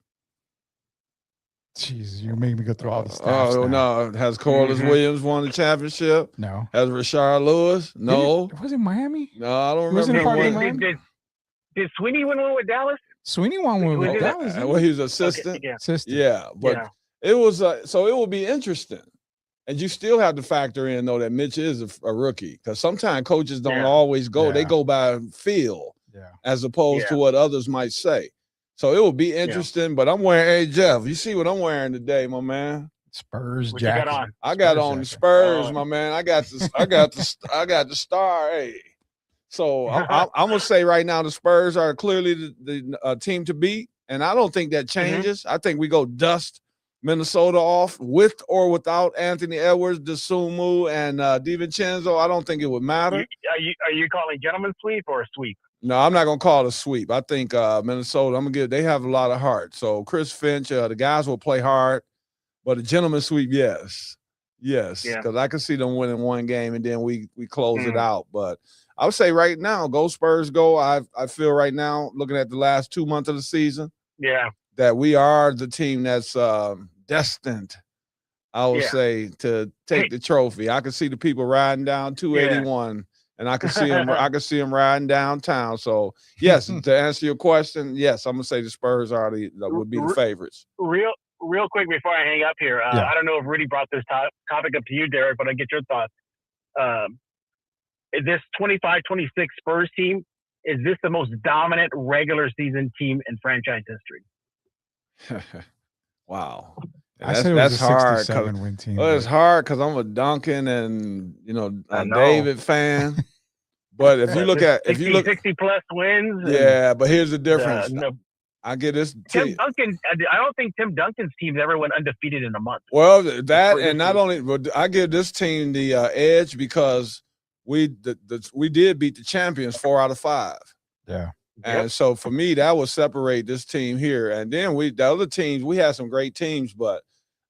Jeez, you're making me go through all the staff. Oh, no. Has Corliss Williams won the championship? No. Has Rashard Lewis? No. Was it Miami? No, I don't Wasn't remember. it him part of winning. Did Sweeney win one with Dallas? Sweeney won one with Dallas. Well, he was assistant. Okay, Assistant. Yeah, but it was so it will be interesting. And you still have to factor in, though, that Mitch is a rookie because sometimes coaches don't always go. They go by feel as opposed to what others might say. So it will be interesting. But I'm wearing, hey, Jeff, you see what I'm wearing today, my man? Spurs What jacket. you got on? I got on the Spurs, my man. I got the star. Hey. So I'm gonna say right now the Spurs are clearly the team to beat, and I don't think that changes. I think we go dust Minnesota off with or without Anthony Edwards, DeSumo, and DiVincenzo. I don't think it would matter. Are you calling gentleman sweep or a sweep? No, I'm not gonna call it a sweep. I think Minnesota. They have a lot of heart. So Chris Finch, the guys will play hard, but a gentleman sweep, yes, because I can see them winning one game and then we close it out. But I would say right now, go Spurs, go. I feel right now, looking at the last 2 months of the season, that we are the team that's destined, I would say, to take the trophy. I can see the people riding down 281, and I can see them. I can see them riding downtown. So yes, to answer your question, yes, I'm gonna say the Spurs would be the favorites. Real quick before I hang up here, I don't know if Rudy brought this topic up to you, Derek, but I get your thoughts. This 25-26 Spurs team, is this the most dominant regular season team in franchise history? Wow. I said it was a 67-win team. Well, it's hard because I'm a Duncan and a David fan. But if you look at 60 plus wins. But here's the difference. I get this. Tim Duncan. I don't think Tim Duncan's team ever went undefeated in a month. Well, that and not only, but I give this team the edge because we did beat the champions 4 out of 5. Yeah. And so for me, that would separate this team here. And then the other teams, we had some great teams, but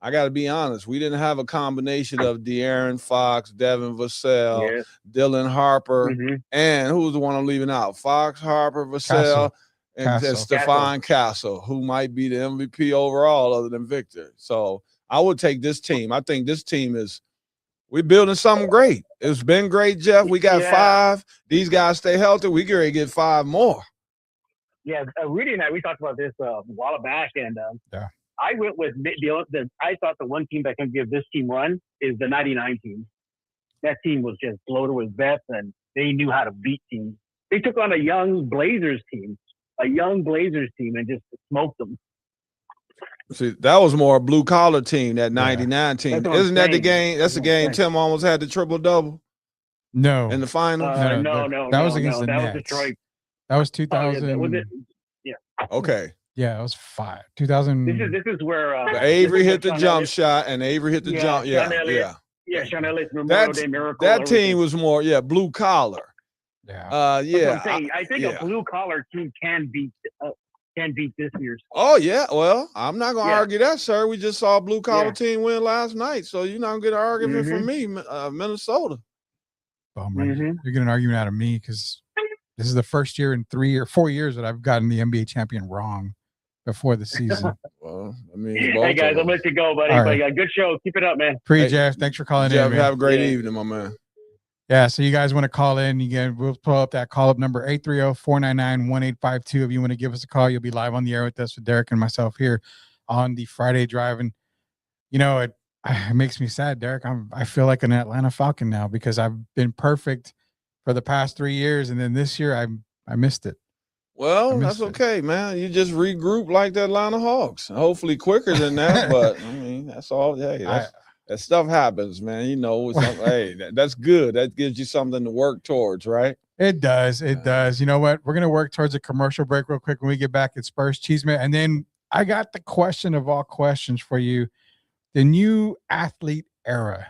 I got to be honest, we didn't have a combination of De'Aaron Fox, Devin Vassell, Dylan Harper, and who was the one I'm leaving out? Fox, Harper, Vassell, and Stephon Castle, who might be the MVP overall other than Victor. So I would take this team. I think this team we're building something great. It's been great, Jeff. We got 5. These guys stay healthy. We can get 5 more. Yeah, Rudy and I, we talked about this a while back, and I went with I thought the one team that can give this team run is the 99 team. That team was just loaded with vets, and they knew how to beat teams. They took on a young Blazers team, and just smoked them. See, that was more a blue-collar team, that 99 team. Isn't that the game? That's the game Tim almost had the triple-double? No. In the final? No. That was against the Nets. Was Detroit. That was 2000. Okay. Yeah, it was 5. 2000. This is where Avery hit the Sean jump Elliott- shot, and Avery hit the jump. Yeah, Sean Elliott. yeah. Yeah, Sean Elliott's Memorial That's Day Miracle. that team everything. was more blue collar. Yeah. That's Yeah. what I'm saying. I think a blue collar team can beat this year's. Oh yeah. Well, I'm not gonna Yeah. argue that, sir. We just saw a blue collar Yeah. team win last night, so you're not gonna get an argument from me, Minnesota. Bummer. You're getting an argument out of me because this is the first year in 3 or 4 years that I've gotten the NBA champion wrong before the season. Well, I mean, Hey guys, I'm let you go, buddy. All But right. good show. Keep it up, man. Pre Jeff, thanks for calling Jeff, in. Man. have a great Yeah. evening, my man. Yeah, so you guys want to call in, we'll pull up that call up number 830-499-1852. If you want to give us a call, you'll be live on the air with us with Derek and myself here on the Friday Drive. And it makes me sad, Derek. I feel like an Atlanta Falcon now because I've been perfect for the past 3 years, and then this year I missed it. Well, that's okay, man. You just regroup like the Atlanta Hawks. Hopefully quicker than that, but I mean, that's all. Hey, that stuff happens, man. Hey, that's good. That gives you something to work towards, right? It does. It does. You know what? We're going to work towards a commercial break real quick when we get back at Spurs Chisme. And then I got the question of all questions for you. The new athlete era.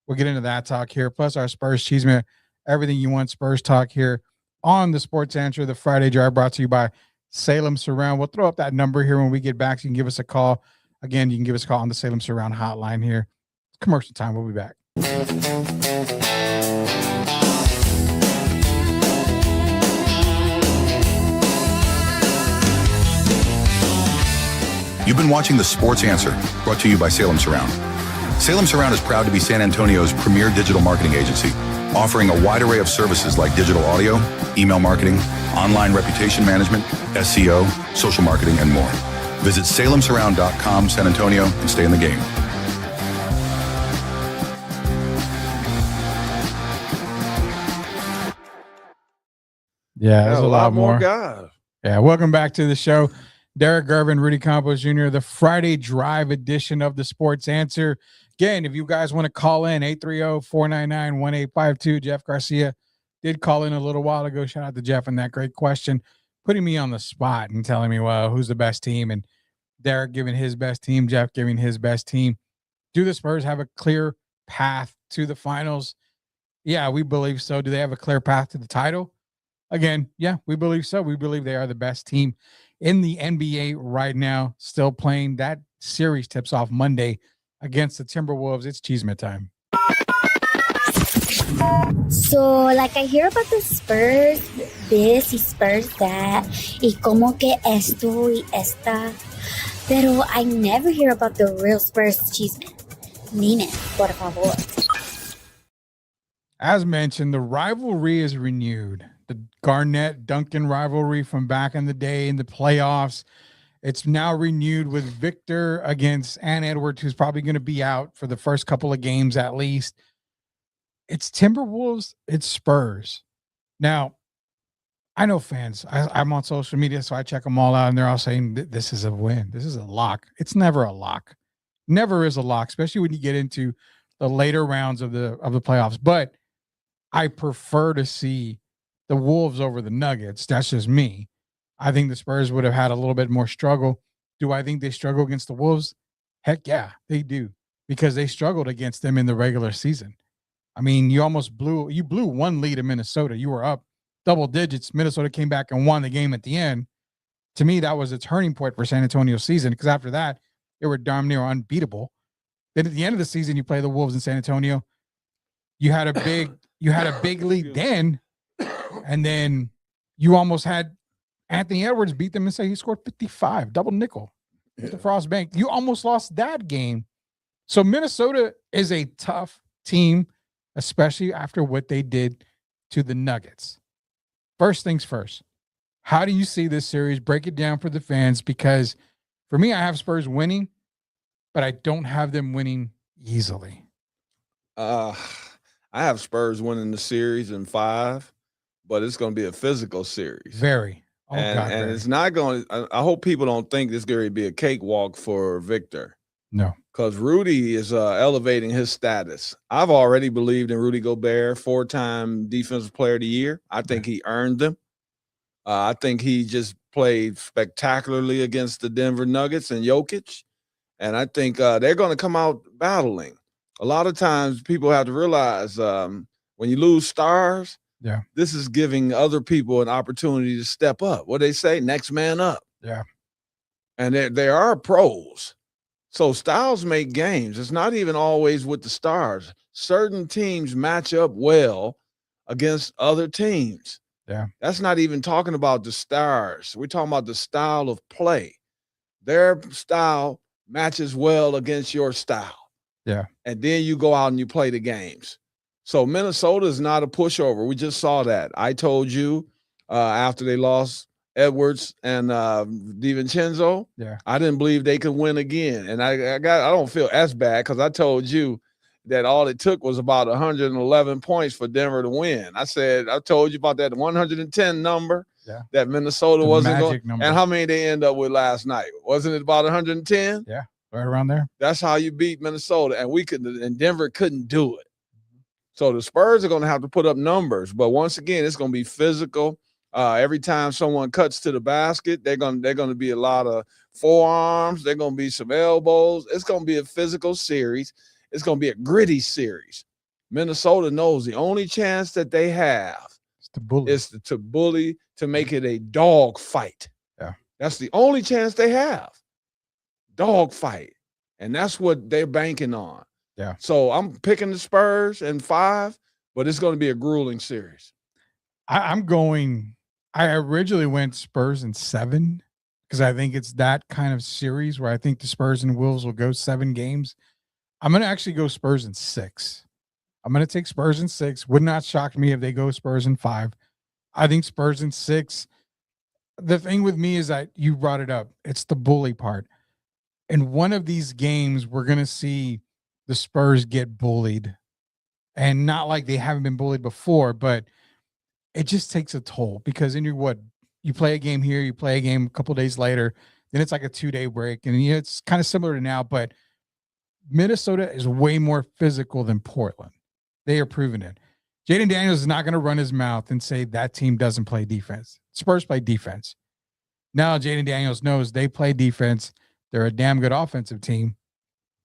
We'll get into that talk here. Plus our Spurs Chisme, everything you want Spurs talk here on the Sports Answer, the Friday Drive, brought to you by Salem Surround. We'll throw up that number here when we get back. So you can give us a call. Again, you can give us a call on the Salem Surround hotline here. It's commercial time. We'll be back. You've been watching The Sports Answer, brought to you by Salem Surround. Salem Surround is proud to be San Antonio's premier digital marketing agency, offering a wide array of services like digital audio, email marketing, online reputation management, SEO, social marketing, and more. Visit salemsurround.com, San Antonio, and stay in the game. Yeah, there's a lot more guys. Yeah, welcome back to the show. Derek Gervin, Rudy Campos Jr., the Friday Drive edition of the Sports Answer. Again, if you guys want to call in, 830-499-1852. Jeff Garcia did call in a little while ago. Shout out to Jeff on that great question, putting me on the spot and telling me, well, who's the best team? And Derek giving his best team, Jeff giving his best team. Do the Spurs have a clear path to the finals? Yeah, we believe so. Do they have a clear path to the title? Again, yeah, we believe so. We believe they are the best team in the NBA right now, still playing. That series tips off Monday against the Timberwolves. It's Chisme time. So, like, I hear about the Spurs this y Spurs that, y como que esto y esta, pero I never hear about the real Spurs chisme. Dime, por favor. As mentioned, the rivalry is renewed. The Garnett-Duncan rivalry from back in the day in the playoffs. It's now renewed with Victor against Ann Edwards, who's probably going to be out for the first couple of games at least. It's Timberwolves, it's Spurs. Now, I know fans. I'm on social media, so I check them all out, and they're all saying this is a win. This is a lock. It's never a lock. Never is a lock, especially when you get into the later rounds of the playoffs. But I prefer to see the Wolves over the Nuggets. That's just me. I think the Spurs would have had a little bit more struggle. Do I think they struggle against the Wolves? Heck yeah, they do, because they struggled against them in the regular season. I mean, you blew one lead in Minnesota. You were up double digits. Minnesota came back and won the game at the end. To me, that was a turning point for San Antonio's season, because after that, they were darn near unbeatable. Then at the end of the season, you play the Wolves in San Antonio. You had a big lead then, and then you almost had Anthony Edwards beat them and say he scored 55, double nickel. The Frost Bank. You almost lost that game. So Minnesota is a tough team, especially after what they did to the Nuggets. First things first, how do you see this series? Break it down for the fans, because for me, I have Spurs winning, but I don't have them winning easily. I have Spurs winning the series in 5, but it's going to be a physical series. Very. Oh, and God, very. It's not going to – I hope people don't think this is going to be a cakewalk for Victor. No. Because Rudy is elevating his status. I've already believed in Rudy Gobert, 4-time Defensive Player of the Year. I think he earned them. I think he just played spectacularly against the Denver Nuggets and Jokic. And I think they're going to come out battling. A lot of times people have to realize when you lose stars, this is giving other people an opportunity to step up. What they say, next man up. Yeah. And they are pros. So styles make games. It's not even always with the stars. Certain teams match up well against other teams. Yeah. That's not even talking about the stars. We're talking about the style of play. Their style matches well against your style. Yeah. And then you go out and you play the games. So Minnesota is not a pushover. We just saw that. I told you after they lost Edwards and DiVincenzo, I didn't believe they could win again. And I don't feel as bad because I told you that all it took was about 111 points for Denver to win. I told you about that 110 number that Minnesota wasn't going. And how many they end up with last night? Wasn't it about 110? Yeah, right around there. That's how you beat Minnesota. And Denver couldn't do it. So the Spurs are going to have to put up numbers. But once again, it's going to be physical. Every time someone cuts to the basket, they're going to be a lot of forearms. They're going to be some elbows. It's going to be a physical series. It's going to be a gritty series. Minnesota knows the only chance that they have is to bully, to make it a dog fight. Yeah. That's the only chance they have. Dog fight. And that's what they're banking on. Yeah. So I'm picking the Spurs in 5, but it's going to be a grueling series. I originally went Spurs in 7 because I think it's that kind of series where I think the Spurs and Wolves will go 7 games. I'm going to actually go Spurs in 6. I'm going to take Spurs in 6. Would not shock me if they go Spurs in 5. I think Spurs in 6. The thing with me is that you brought it up. It's the bully part. In one of these games, we're going to see the Spurs get bullied. And not like they haven't been bullied before, but it just takes a toll because you play a game here, you play a game a couple days later, then it's like a 2-day break. And it's kind of similar to now, but Minnesota is way more physical than Portland. They are proving it. Jaden Daniels is not going to run his mouth and say that team doesn't play defense. Spurs play defense. Now Jaden Daniels knows they play defense. They're a damn good offensive team.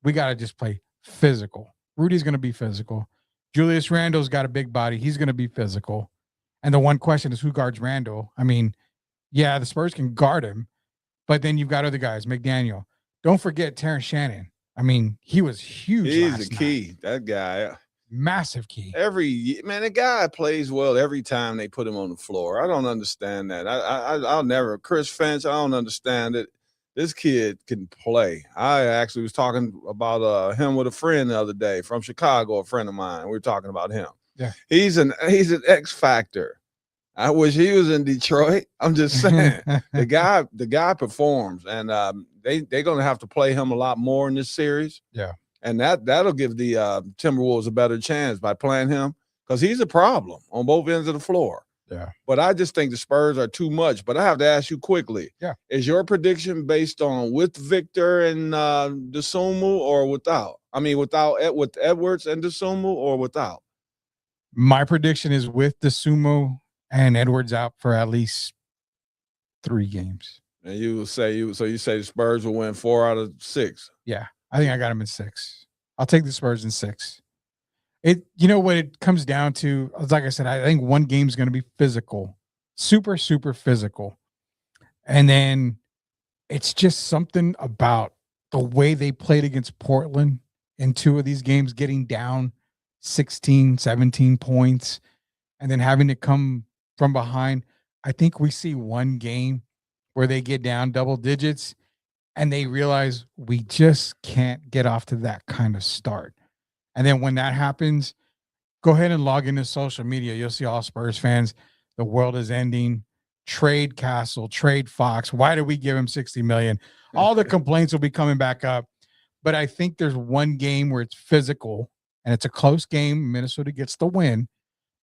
We got to just play physical. Rudy's going to be physical. Julius Randle's got a big body. He's going to be physical. And the one question is who guards Randle? I mean, yeah, the Spurs can guard him, but then you've got other guys, McDaniel. Don't forget Terrence Shannon. I mean, he was huge. He's a key. That guy. Massive key. The guy plays well every time they put him on the floor. I don't understand that. I'll never. Chris Finch, I don't understand it. This kid can play. I actually was talking about him with a friend the other day from Chicago, a friend of mine. We were talking about him. Yeah. He's an X factor. I wish he was in Detroit. I'm just saying. the guy performs, and they're going to have to play him a lot more in this series. Yeah. And that'll give the Timberwolves a better chance by playing him because he's a problem on both ends of the floor. Yeah. But I just think the Spurs are too much. But I have to ask you quickly. Yeah. Is your prediction based on with Victor and Dosunmu or without? I mean, with Edwards and Dosunmu or without? My prediction is with Dosunmu and Edwards out for at least 3 games. And you say the Spurs will win 4 out of 6. Yeah. I think I got him in 6. I'll take the Spurs in 6. You know what it comes down to? Like I said, I think one game is going to be physical, super, super physical. And then it's just something about the way they played against Portland in 2 of these games, getting down 16, 17 points, and then having to come from behind. I think we see one game where they get down double digits and they realize we just can't get off to that kind of start. And then when that happens, go ahead and log into social media. You'll see all Spurs fans. The world is ending. Trade Castle, trade Fox. Why did we give him $60 million? All the complaints will be coming back up. But I think there's one game where it's physical and it's a close game. Minnesota gets the win.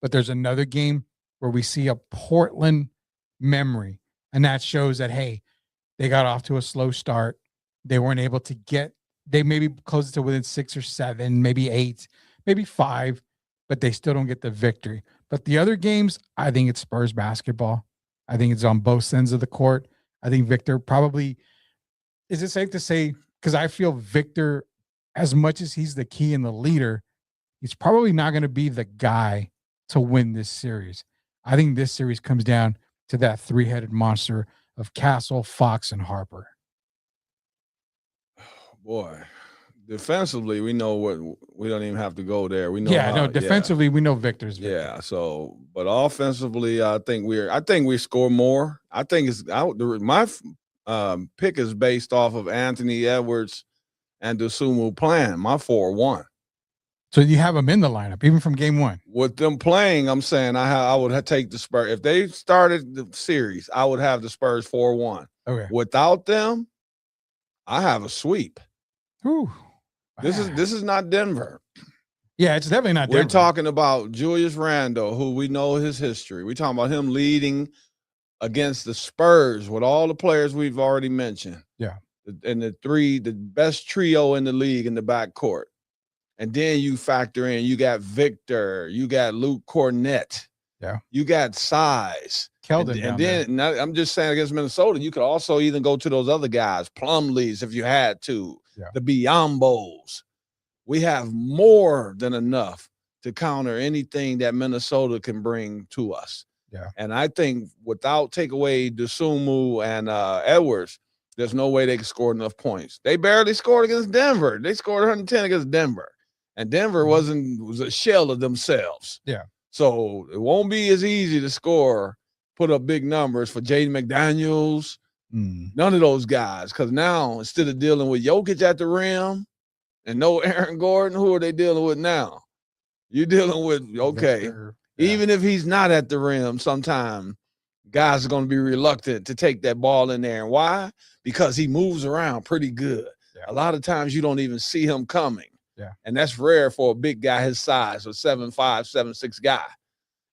But there's another game where we see a Portland memory. And that shows that, hey, they got off to a slow start. They weren't able to they maybe close it to within 6 or 7, maybe 8, maybe 5, but they still don't get the victory. But the other games, I think it's Spurs basketball. I think it's on both ends of the court. I think Victor probably, is it safe to say, because I feel Victor, as much as he's the key and the leader, he's probably not going to be the guy to win this series. I think this series comes down to that three-headed monster of Castle, Fox, and Harper. Boy, defensively, we know what we don't even have to go there. We know. Yeah, no, defensively, we know Victor's Victor. Yeah. So, but offensively, I think we score more. I think it's out. My pick is based off of Anthony Edwards and Dosunmu playing. My 4-1. So you have them in the lineup, even from game one. With them playing, I'm saying I would take the Spurs. If they started the series, I would have the Spurs 4-1. Okay. Without them, I have a sweep. Ooh. This is not Denver. Yeah, it's definitely not Denver. We're talking about Julius Randle, who we know his history. We're talking about him leading against the Spurs with all the players we've already mentioned. Yeah. And the best trio in the league in the backcourt. And then you factor in, you got Victor, you got Luke Cornett. Yeah. You got size. Keldon. And then I'm just saying against Minnesota, you could also even go to those other guys, Plumlees, if you had to, the Biyambos. We have more than enough to counter anything that Minnesota can bring to us. Yeah. And I think without take away Dosunmu and Edwards, there's no way they can score enough points. They barely scored against Denver. They scored 110 against Denver. And Denver was a shell of themselves. Yeah. So it won't be as easy to score, put up big numbers for Jaden McDaniels, none of those guys. Because now, instead of dealing with Jokic at the rim and no Aaron Gordon, who are they dealing with now? You're dealing with, even if he's not at the rim, sometime guys are going to be reluctant to take that ball in there. And why? Because he moves around pretty good. Yeah. A lot of times you don't even see him coming. Yeah. And that's rare for a big guy his size, a 7'5", 7'6" guy.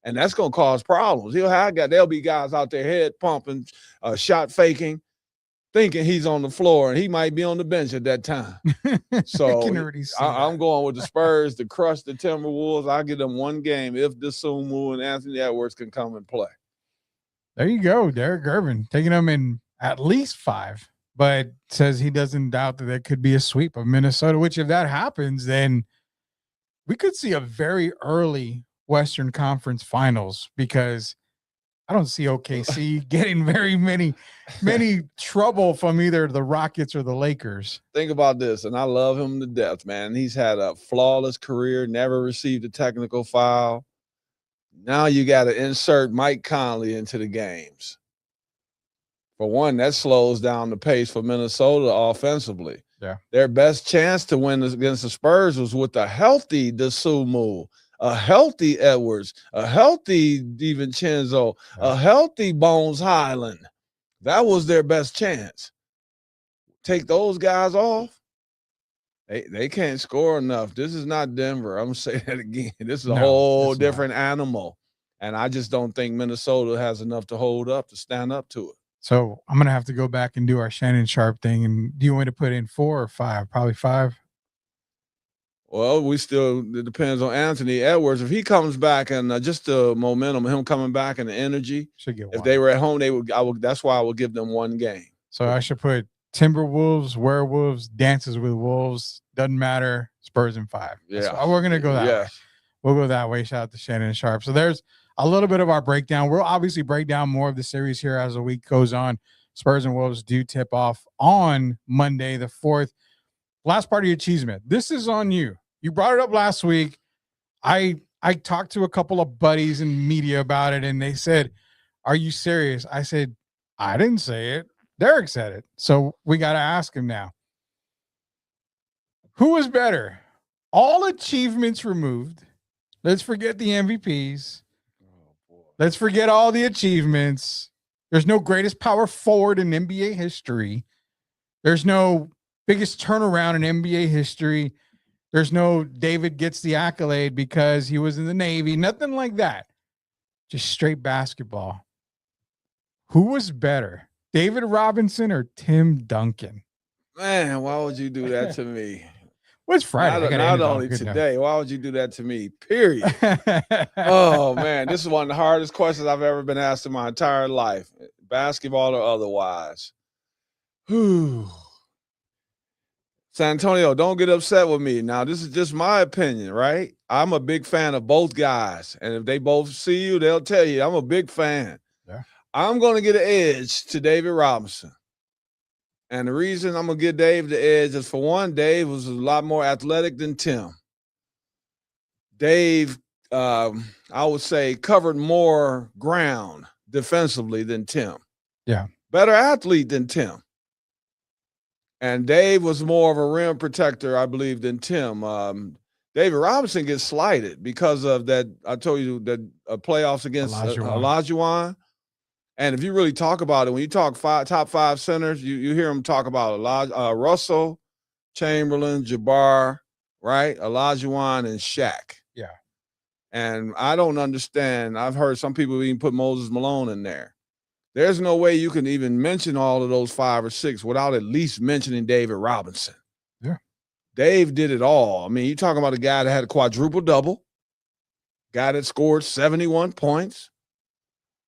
And that's going to cause problems. There'll be guys out there head pumping, shot faking, thinking he's on the floor, and he might be on the bench at that time. So I'm going with the Spurs to crush the Timberwolves. I'll give them one game if Dosunmu and Anthony Edwards can come and play. There you go, Derek Gervin, taking them in at least 5. But says he doesn't doubt that there could be a sweep of Minnesota, which if that happens, then we could see a very early Western Conference Finals, because I don't see OKC getting very many trouble from either the Rockets or the Lakers. Think about this, and I love him to death, man. He's had a flawless career, never received a technical foul. Now you got to insert Mike Conley into the games. For one, that slows down the pace for Minnesota offensively. Yeah. Their best chance to win against the Spurs was with a healthy Dosunmu, a healthy Edwards, a healthy DiVincenzo, a healthy Bones Highland. That was their best chance. Take those guys off, they can't score enough. This is not Denver. I'm going to say that again. This is a whole different animal. And I just don't think Minnesota has enough to hold up, to stand up to it. So I'm going to have to go back and do our Shannon Sharp thing. And do you want to put in 4 or 5? Probably 5. Well, it depends on Anthony Edwards. If he comes back and just the momentum, him coming back and the energy, should get 1. If they were at home, that's why I would give them one game. So I should put Timberwolves, Werewolves, Dances with Wolves. Doesn't matter. Spurs in 5. Yeah. We're going to go that way. We'll go that way. Shout out to Shannon Sharp. So there's a little bit of our breakdown. We'll obviously break down more of the series here as the week goes on. Spurs and Wolves do tip off on Monday, the 4th. Last part of your Chisme. This is on you. You brought it up last week. I talked to a couple of buddies in media about it, and they said, "Are you serious?" I said, "I didn't say it. Derek said it." So we got to ask him now. Who is better? All achievements removed. Let's forget the MVPs. Let's forget all the achievements. There's no greatest power forward in NBA history. There's no biggest turnaround in NBA history. There's no David gets the accolade because he was in the Navy. Nothing like that. Just straight basketball. Who was better, David Robinson or Tim Duncan? Man, why would you do that to me? What's Friday? I gotta Not end it off only good now. today. Why would you do that to me? Period. Oh man, this is one of the hardest questions I've ever been asked in my entire life, basketball or otherwise. Whew. San Antonio, don't get upset with me. Now, this is just my opinion, right? I'm a big fan of both guys, and if they both see you, they'll tell you I'm a big fan. Yeah. I'm going to get an edge to David Robinson. And the reason I'm going to give Dave the edge is, for one, Dave was a lot more athletic than Tim. Dave, I would say, covered more ground defensively than Tim. Yeah. Better athlete than Tim. And Dave was more of a rim protector, I believe, than Tim. David Robinson gets slighted because of that. I told you that playoffs against Olajuwon. And if you really talk about it, when you talk top five centers, you hear him talk about Russell, Chamberlain, Jabbar, right? Olajuwon and Shaq. Yeah. And I don't understand. I've heard some people even put Moses Malone in there. There's no way you can even mention all of those 5 or 6 without at least mentioning David Robinson. Yeah. Dave did it all. I mean, you're talking about a guy that had a quadruple double, guy that scored 71 points.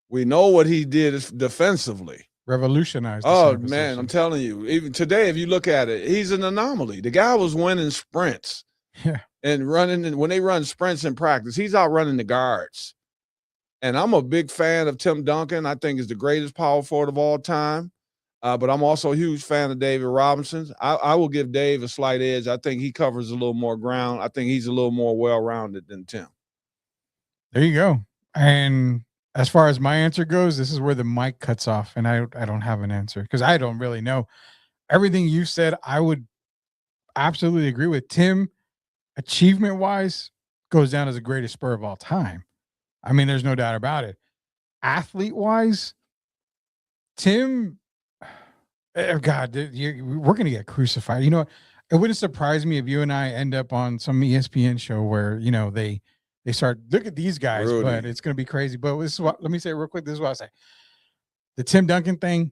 We know what he did defensively. Revolutionized. Oh, man, I'm telling you, even today, if you look at it, he's an anomaly. The guy was winning sprints. Yeah. And when they run sprints in practice, he's out running the guards. And I'm a big fan of Tim Duncan. I think he's the greatest power forward of all time. But I'm also a huge fan of David Robinson. I will give Dave a slight edge. I think he covers a little more ground. I think he's a little more well-rounded than Tim. There you go. And as far as my answer goes, this is where the mic cuts off, and I don't have an answer because I don't really know. Everything you said, I would absolutely agree with. Tim, achievement-wise, goes down as the greatest Spur of all time. I mean, there's no doubt about it. Athlete-wise, Tim, God, we're going to get crucified. You know, it wouldn't surprise me if you and I end up on some ESPN show where, you know, they start, look at these guys, Rudy. But it's going to be crazy. But this is what, let me say real quick, this is what I say. The Tim Duncan thing,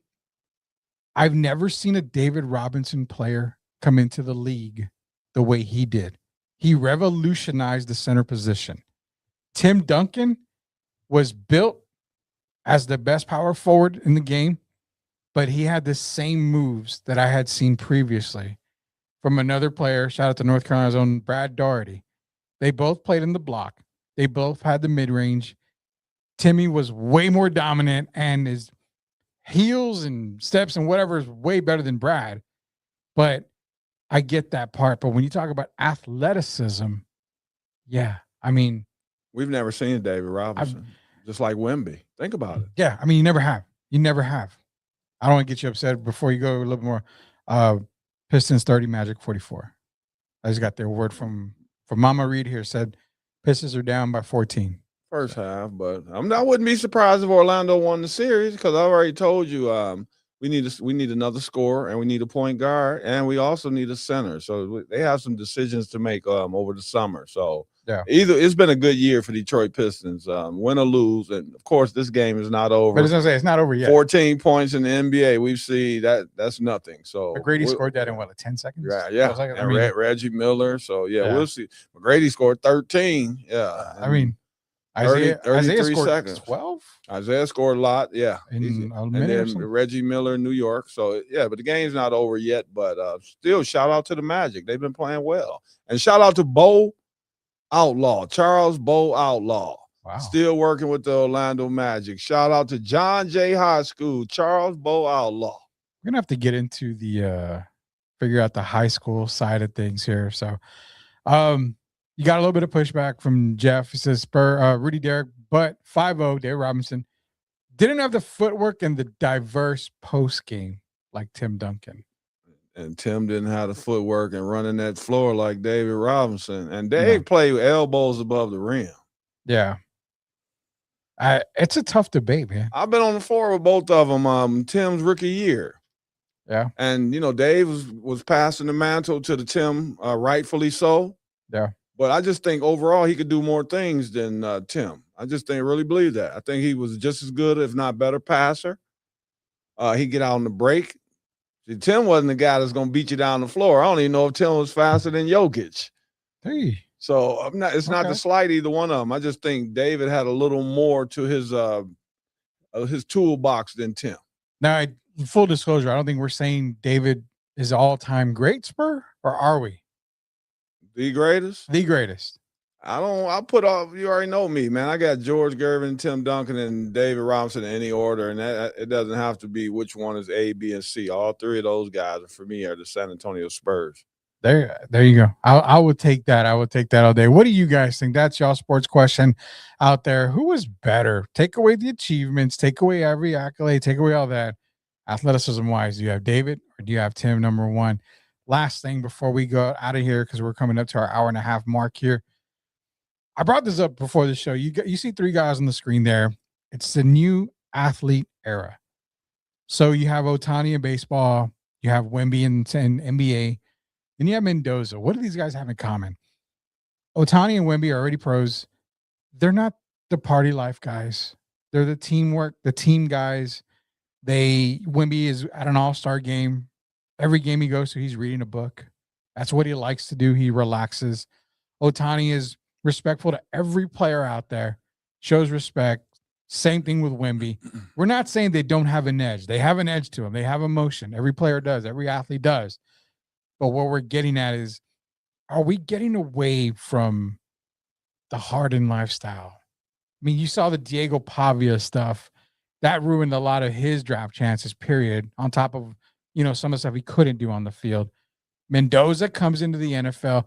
I've never seen a David Robinson player come into the league the way he did. He revolutionized the center position. Tim Duncan was built as the best power forward in the game, but he had the same moves that I had seen previously from another player. Shout out to North Carolina's own Brad Daugherty. They both played in the block. They both had the mid-range. Timmy was way more dominant, and his heels and steps and whatever is way better than Brad. But I get that part. But when you talk about athleticism, yeah, I mean, we've never seen David Robinson, just like Wemby. Think about it. Yeah, I mean, you never have. You never have. I don't want to get you upset before you go a little more. Pistons 30, Magic 44. I just got their word from Mama Reed here. Said Pistons are down by 14. First half, but I wouldn't be surprised if Orlando won the series because I already told you we need another scorer and we need a point guard and we also need a center. So they have some decisions to make over the summer. So yeah, it's been a good year for Detroit Pistons, win or lose, and of course this game is not over. But it's not over yet. 14 points in the NBA, we've seen that's nothing. So McGrady scored that in what, 10 seconds? Yeah. Like, and Reggie Miller. So we'll see. McGrady scored 13. Yeah, I mean. 33 Isaiah scored seconds. 12? Isaiah scored a lot, yeah. And then Reggie Miller in New York. So, yeah, but the game's not over yet. But still, shout out to the Magic. They've been playing well. And shout out to Charles Bo Outlaw. Wow. Still working with the Orlando Magic. Shout out to John Jay High School, Charles Bo Outlaw. We're going to have to get into the figure out the high school side of things here. So, you got a little bit of pushback from Jeff. He says Rudy Derrick, but 5-0, David Robinson didn't have the footwork and the diverse post game like Tim Duncan. And Tim didn't have the footwork and running that floor like David Robinson. And Dave played with elbows above the rim. Yeah. It's a tough debate, man. I've been on the floor with both of them. Tim's rookie year. Yeah. And, Dave was passing the mantle to the Tim, rightfully so. Yeah. But I just think overall he could do more things than Tim. I just really believe that. I think he was just as good, if not better, passer. He get out on the break, See, Tim wasn't the guy that's going to beat you down the floor. I don't even know if Tim was faster than Jokic. Hey, So it's not Okay. to slight either one of them. I just think David had a little more to his toolbox than Tim. now, full disclosure, I don't think we're saying David is all-time great Spur, or are we? The greatest? The greatest. I'll put off, you already know me, man. I got George Gervin, Tim Duncan, and David Robinson in any order, and that it doesn't have to be which one is A, B, and C. All three of those guys, for me, are the San Antonio Spurs. There you go. I would take that. I would take that all day. What do you guys think? That's y'all sports question out there. Who was better? Take away the achievements, take away every accolade, take away all that. Athleticism wise, do you have David or do you have Tim, number one? Last thing before we go out of here, because we're coming up to our hour and a half mark here. I brought this up before the show. You see three guys on the screen there. It's the new athlete era. So you have Ohtani in baseball, you have Wemby in NBA, and you have Mendoza. What do these guys have in common? Ohtani and Wemby are already pros. They're not the party life guys. They're the teamwork, the team guys. Wemby is at an all-star game. Every game he goes to, he's reading a book. That's what he likes to do. He relaxes. Ohtani is respectful to every player out there, shows respect. Same thing with Wemby. We're not saying they don't have an edge. They have an edge to them. They have emotion. Every player does. Every athlete does. But what we're getting at is, are we getting away from the Harden lifestyle? I mean, you saw the Diego Pavia stuff. That ruined a lot of his draft chances, period, on top of, some of the stuff he couldn't do on the field. Mendoza comes into the NFL,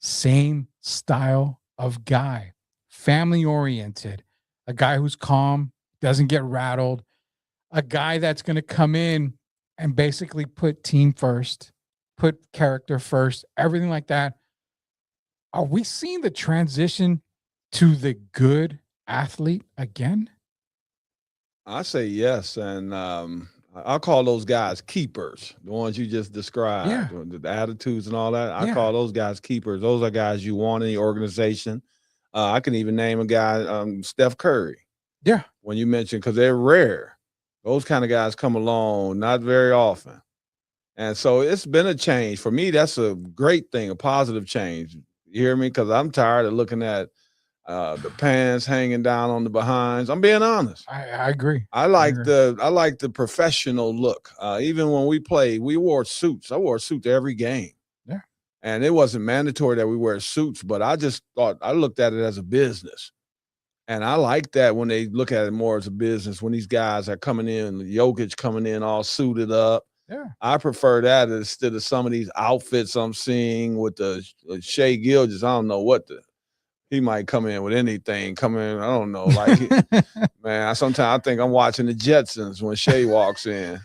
same style of guy, family-oriented, a guy who's calm, doesn't get rattled, a guy that's going to come in and basically put team first, put character first, everything like that. Are we seeing the transition to the good athlete again? I say yes, and I'll call those guys keepers, the ones you just described, Yeah. the attitudes and all that. I Yeah. call those guys keepers. Those are guys you want in the organization. I can even name a guy, Steph Curry. Yeah. When you mentioned, because they're rare. Those kind of guys come along not very often. And so it's been a change. For me, that's a great thing, a positive change. You hear me? Because I'm tired of looking at the pants hanging down on the behinds. I'm being honest. I agree. I like the professional look. Even when we played, we wore suits. I wore a suit to every game. Yeah. And it wasn't mandatory that we wear suits, but I just thought I looked at it as a business. And I like that when they look at it more as a business, when these guys are coming in, Jokic coming in all suited up. Yeah. I prefer that instead of some of these outfits I'm seeing with the Shea Gilgeous. I don't know he might come in with anything. I don't know. Like, man, sometimes I think I'm watching the Jetsons when Shea walks in.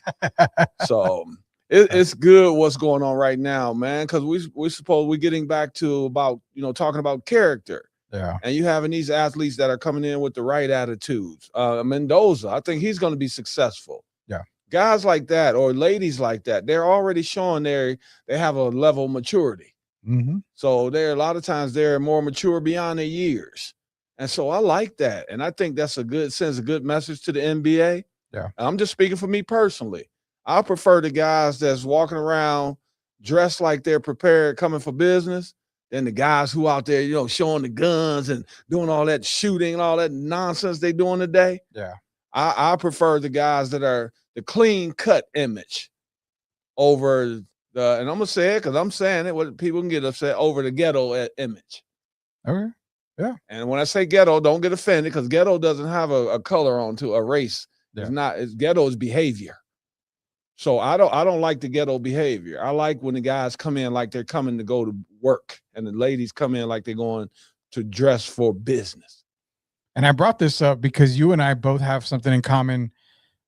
So it's good what's going on right now, man, because we're getting back to about, talking about character. Yeah. And you having these athletes that are coming in with the right attitudes. Mendoza, I think he's going to be successful. Yeah. Guys like that or ladies like that, they're already showing they have a level of maturity. Mm-hmm. So a lot of times they're more mature beyond their years. And so I like that. And I think that's sends a good message to the NBA. Yeah. And I'm just speaking for me personally. I prefer the guys that's walking around dressed like they're prepared coming for business than the guys who out there, showing the guns and doing all that shooting and all that nonsense they doing today. Yeah. I prefer the guys that are the clean cut image over and I'm gonna say it because I'm saying it. What people can get upset over the ghetto image. Okay. Yeah. And when I say ghetto, don't get offended because ghetto doesn't have a color onto a race. Yeah. Ghetto is behavior. So I don't like the ghetto behavior. I like when the guys come in like they're coming to go to work and the ladies come in like they're going to dress for business. And I brought this up because you and I both have something in common,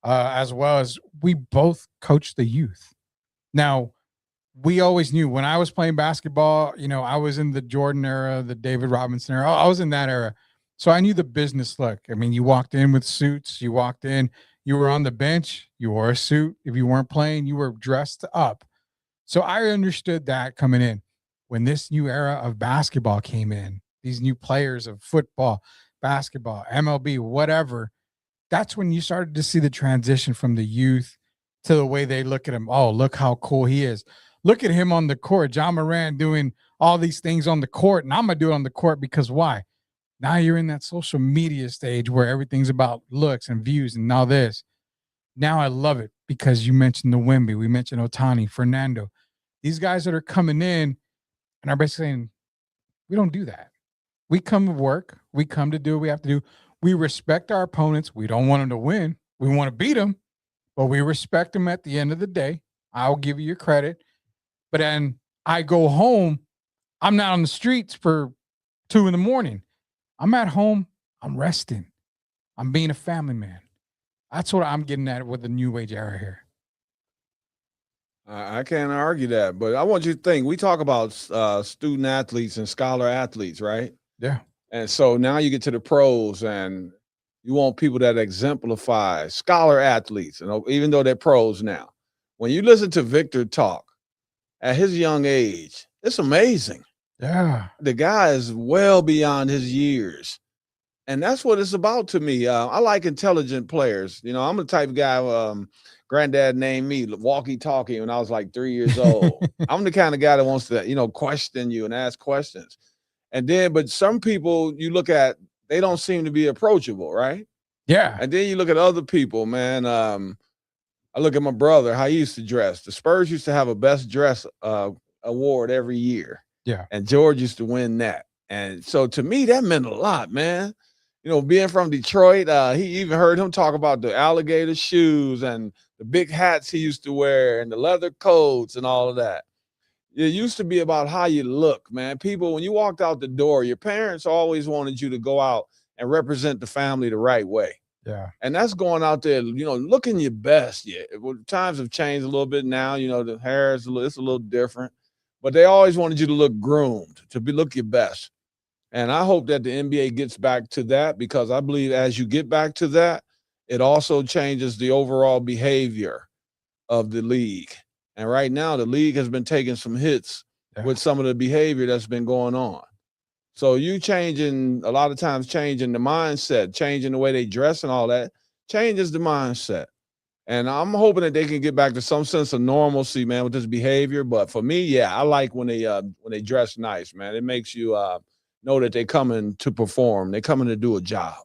as well as we both coach the youth. Now, we always knew when I was playing basketball, I was in the Jordan era, the David Robinson era. I was in that era. So I knew the business look. I mean, you walked in with suits, you walked in, you were on the bench, you wore a suit. If you weren't playing, you were dressed up. So I understood that coming in. When this new era of basketball came in, these new players of football, basketball, MLB, whatever, that's when you started to see the transition from the youth to the way they look at him. Oh, look how cool he is. Look at him on the court. John Moran doing all these things on the court, and I'm going to do it on the court because why? Now you're in that social media stage where everything's about looks and views and all this. Now I love it because you mentioned the Wemby. We mentioned Otani, Fernando. These guys that are coming in and are basically saying, we don't do that. We come to work. We come to do what we have to do. We respect our opponents. We don't want them to win. We want to beat them, but we respect them at the end of the day. I'll give you your credit. But then I go home. I'm not on the streets for 2 a.m. I'm at home. I'm resting. I'm being a family man. That's what I'm getting at with the new age era here. I can't argue that, but I want you to think. We talk about student athletes and scholar athletes, right? Yeah. And so now you get to the pros, and you want people that exemplify scholar athletes, and even though they're pros now. When you listen to Victor talk at his young age, it's amazing. Yeah. The guy is well beyond his years. And that's what it's about to me. I like intelligent players. You know, I'm the type of guy, granddad named me walkie-talkie when I was like 3 years old. I'm the kind of guy that wants to, question you and ask questions. And then, but some people you look at, they don't seem to be approachable, right? Yeah. And then you look at other people, man. I look at my brother, how he used to dress. The Spurs used to have a best dress award every year. Yeah. And George used to win that. And so to me, that meant a lot, man. Being from Detroit, he even heard him talk about the alligator shoes and the big hats he used to wear and the leather coats and all of that. It used to be about how you look, man. People, when you walked out the door, your parents always wanted you to go out and represent the family the right way. Yeah. And that's going out there, looking your best. Yeah. Well, times have changed a little bit now. The hair it's a little different. But they always wanted you to look groomed, look your best. And I hope that the NBA gets back to that, because I believe as you get back to that, it also changes the overall behavior of the league. And right now, the league has been taking some hits with some of the behavior that's been going on. So you changing the mindset, changing the way they dress and all that, changes the mindset. And I'm hoping that they can get back to some sense of normalcy, man, with this behavior. But for me, yeah, I like when they dress nice, man. It makes you know that they're coming to perform. They're coming to do a job.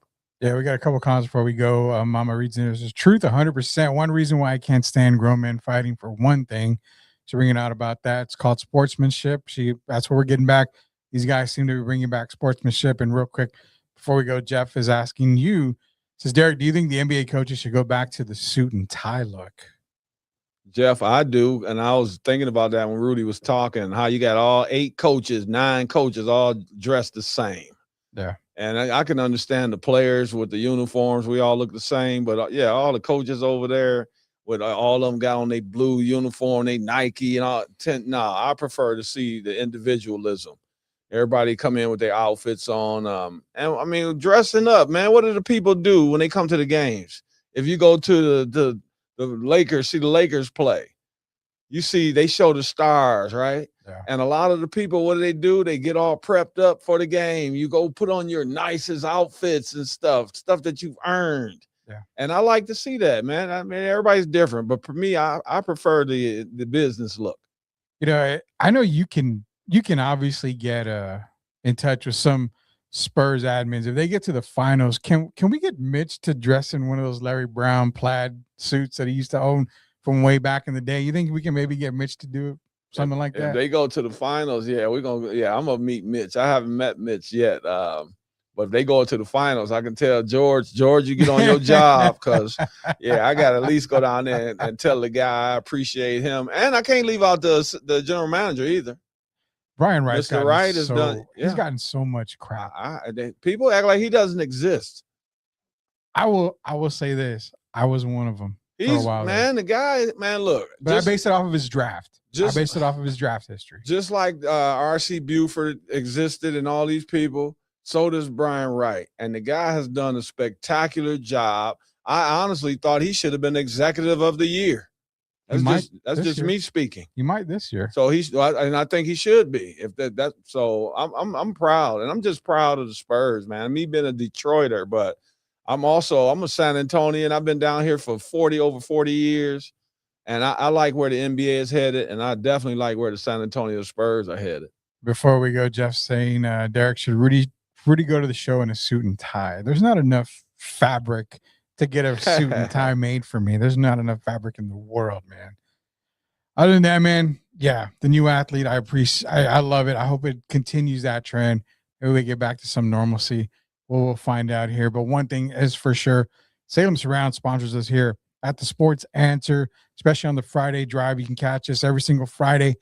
Yeah, we got a couple comments before we go. Mama reads in. There's truth 100%. One reason why I can't stand grown men fighting for one thing. She's bringing out about that. It's called sportsmanship. That's what we're getting back. These guys seem to be bringing back sportsmanship. And real quick, before we go, Jeff is asking you, says, Derrick, do you think the NBA coaches should go back to the suit and tie look? Jeff, I do. And I was thinking about that when Rudy was talking, how you got all 9 coaches all dressed the same. Yeah. And I can understand the players with the uniforms. We all look the same. But, all the coaches over there with all of them got on their blue uniform, they Nike and all. I prefer to see the individualism. Everybody come in with their outfits on. And, I mean, dressing up, man, what do the people do when they come to the games? If you go to the Lakers, see the Lakers play, you see they show the stars, right? Yeah. And a lot of the people, what do? They get all prepped up for the game. You go put on your nicest outfits and stuff that you've earned. Yeah. And I like to see that, man. I mean, everybody's different, but for me, I prefer the business look. I know you can obviously get in touch with some Spurs admins. If they get to the finals, can we get Mitch to dress in one of those Larry Brown plaid suits that he used to own from way back in the day? You think we can maybe get Mitch to do something like that? If they go to the finals, I'm gonna meet Mitch. I haven't met Mitch yet. But if they go to the finals, I can tell George, you get on your job, because I got to at least go down there and tell the guy I appreciate him. And I can't leave out the general manager either. Brian Wright. Mr. Wright has done. Yeah. He's gotten so much crap. People act like he doesn't exist. I will say this. I was one of them. The guy, man, look. But I based it off of his draft. I based it off of his draft history. Just like R.C. Buford existed and all these people, so does Brian Wright. And the guy has done a spectacular job. I honestly thought he should have been executive of the year. That's just me speaking. He might this year. So I think he should be. If so I'm proud, and I'm just proud of the Spurs, man. Me being a Detroiter, but I'm a San Antonian. I've been down here for over 40 years. And I like where the NBA is headed, and I definitely like where the San Antonio Spurs are headed. Before we go, Jeff saying, Derek, should Rudy go to the show in a suit and tie? There's not enough fabric to get a suit and tie made for me. There's not enough fabric in the world, man. Other than that, man, yeah, the new athlete, I appreciate. I love it. I hope it continues that trend. Maybe we get back to some normalcy. We'll find out here. But one thing is for sure, Salem Surround sponsors us here at the Sports Answer, especially on the Friday drive. You can catch us every single Friday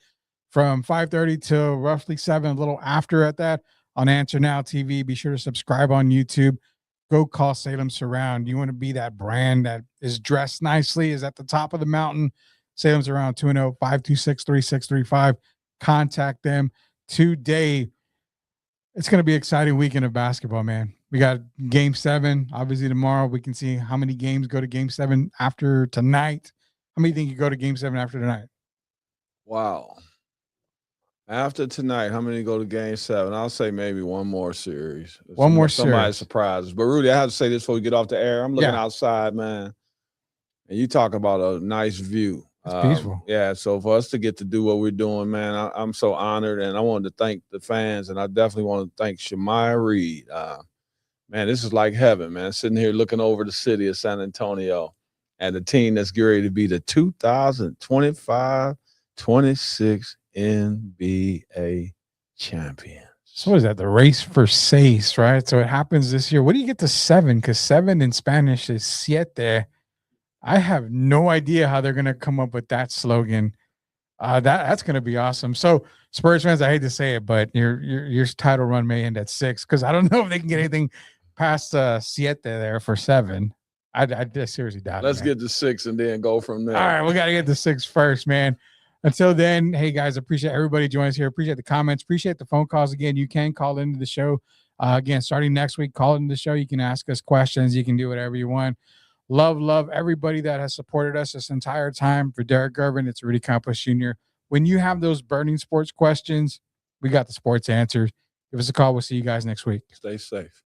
from 5:30 till roughly 7, a little after at that on Answer Now TV. Be sure to subscribe on YouTube. Go call Salem Surround. You want to be that brand that is dressed nicely, is at the top of the mountain. Salem Surround 210-526-3635. Contact them today. It's going to be an exciting weekend of basketball, man. We got Game 7. Obviously, tomorrow we can see how many games go to Game 7 after tonight. How many think you go to Game 7 after tonight? Wow. After tonight, how many go to Game 7? I'll say maybe one more series. One more Somebody series. surprises. But, Rudy, I have to say this before we get off the air. I'm looking outside, man, and you talk about a nice view. It's peaceful. Yeah, so for us to get to do what we're doing, man, I'm so honored, and I wanted to thank the fans, and I definitely want to thank Shemaya Reed. Man, this is like heaven, man, sitting here looking over the city of San Antonio and the team that's getting ready to be the 2025-26 NBA champions. So what is that? The race for seis, right? So it happens this year. What do you get to 7? Because 7 in Spanish is siete. I have no idea how they're going to come up with that slogan. That's going to be awesome. So Spurs fans, I hate to say it, but your title run may end at 6 because I don't know if they can get anything past siete there for 7. I just seriously doubt it. Let's get to 6 and then go from there. All right, we got to get to 6 first, man. Until then, hey guys, appreciate everybody joining us here. Appreciate the comments. Appreciate the phone calls. Again, you can call into the show. Again, starting next week, call into the show. You can ask us questions. You can do whatever you want. Love everybody that has supported us this entire time. For Derek Gervin, it's Rudy Campos Jr. When you have those burning sports questions, we got the Sports Answers. Give us a call. We'll see you guys next week. Stay safe.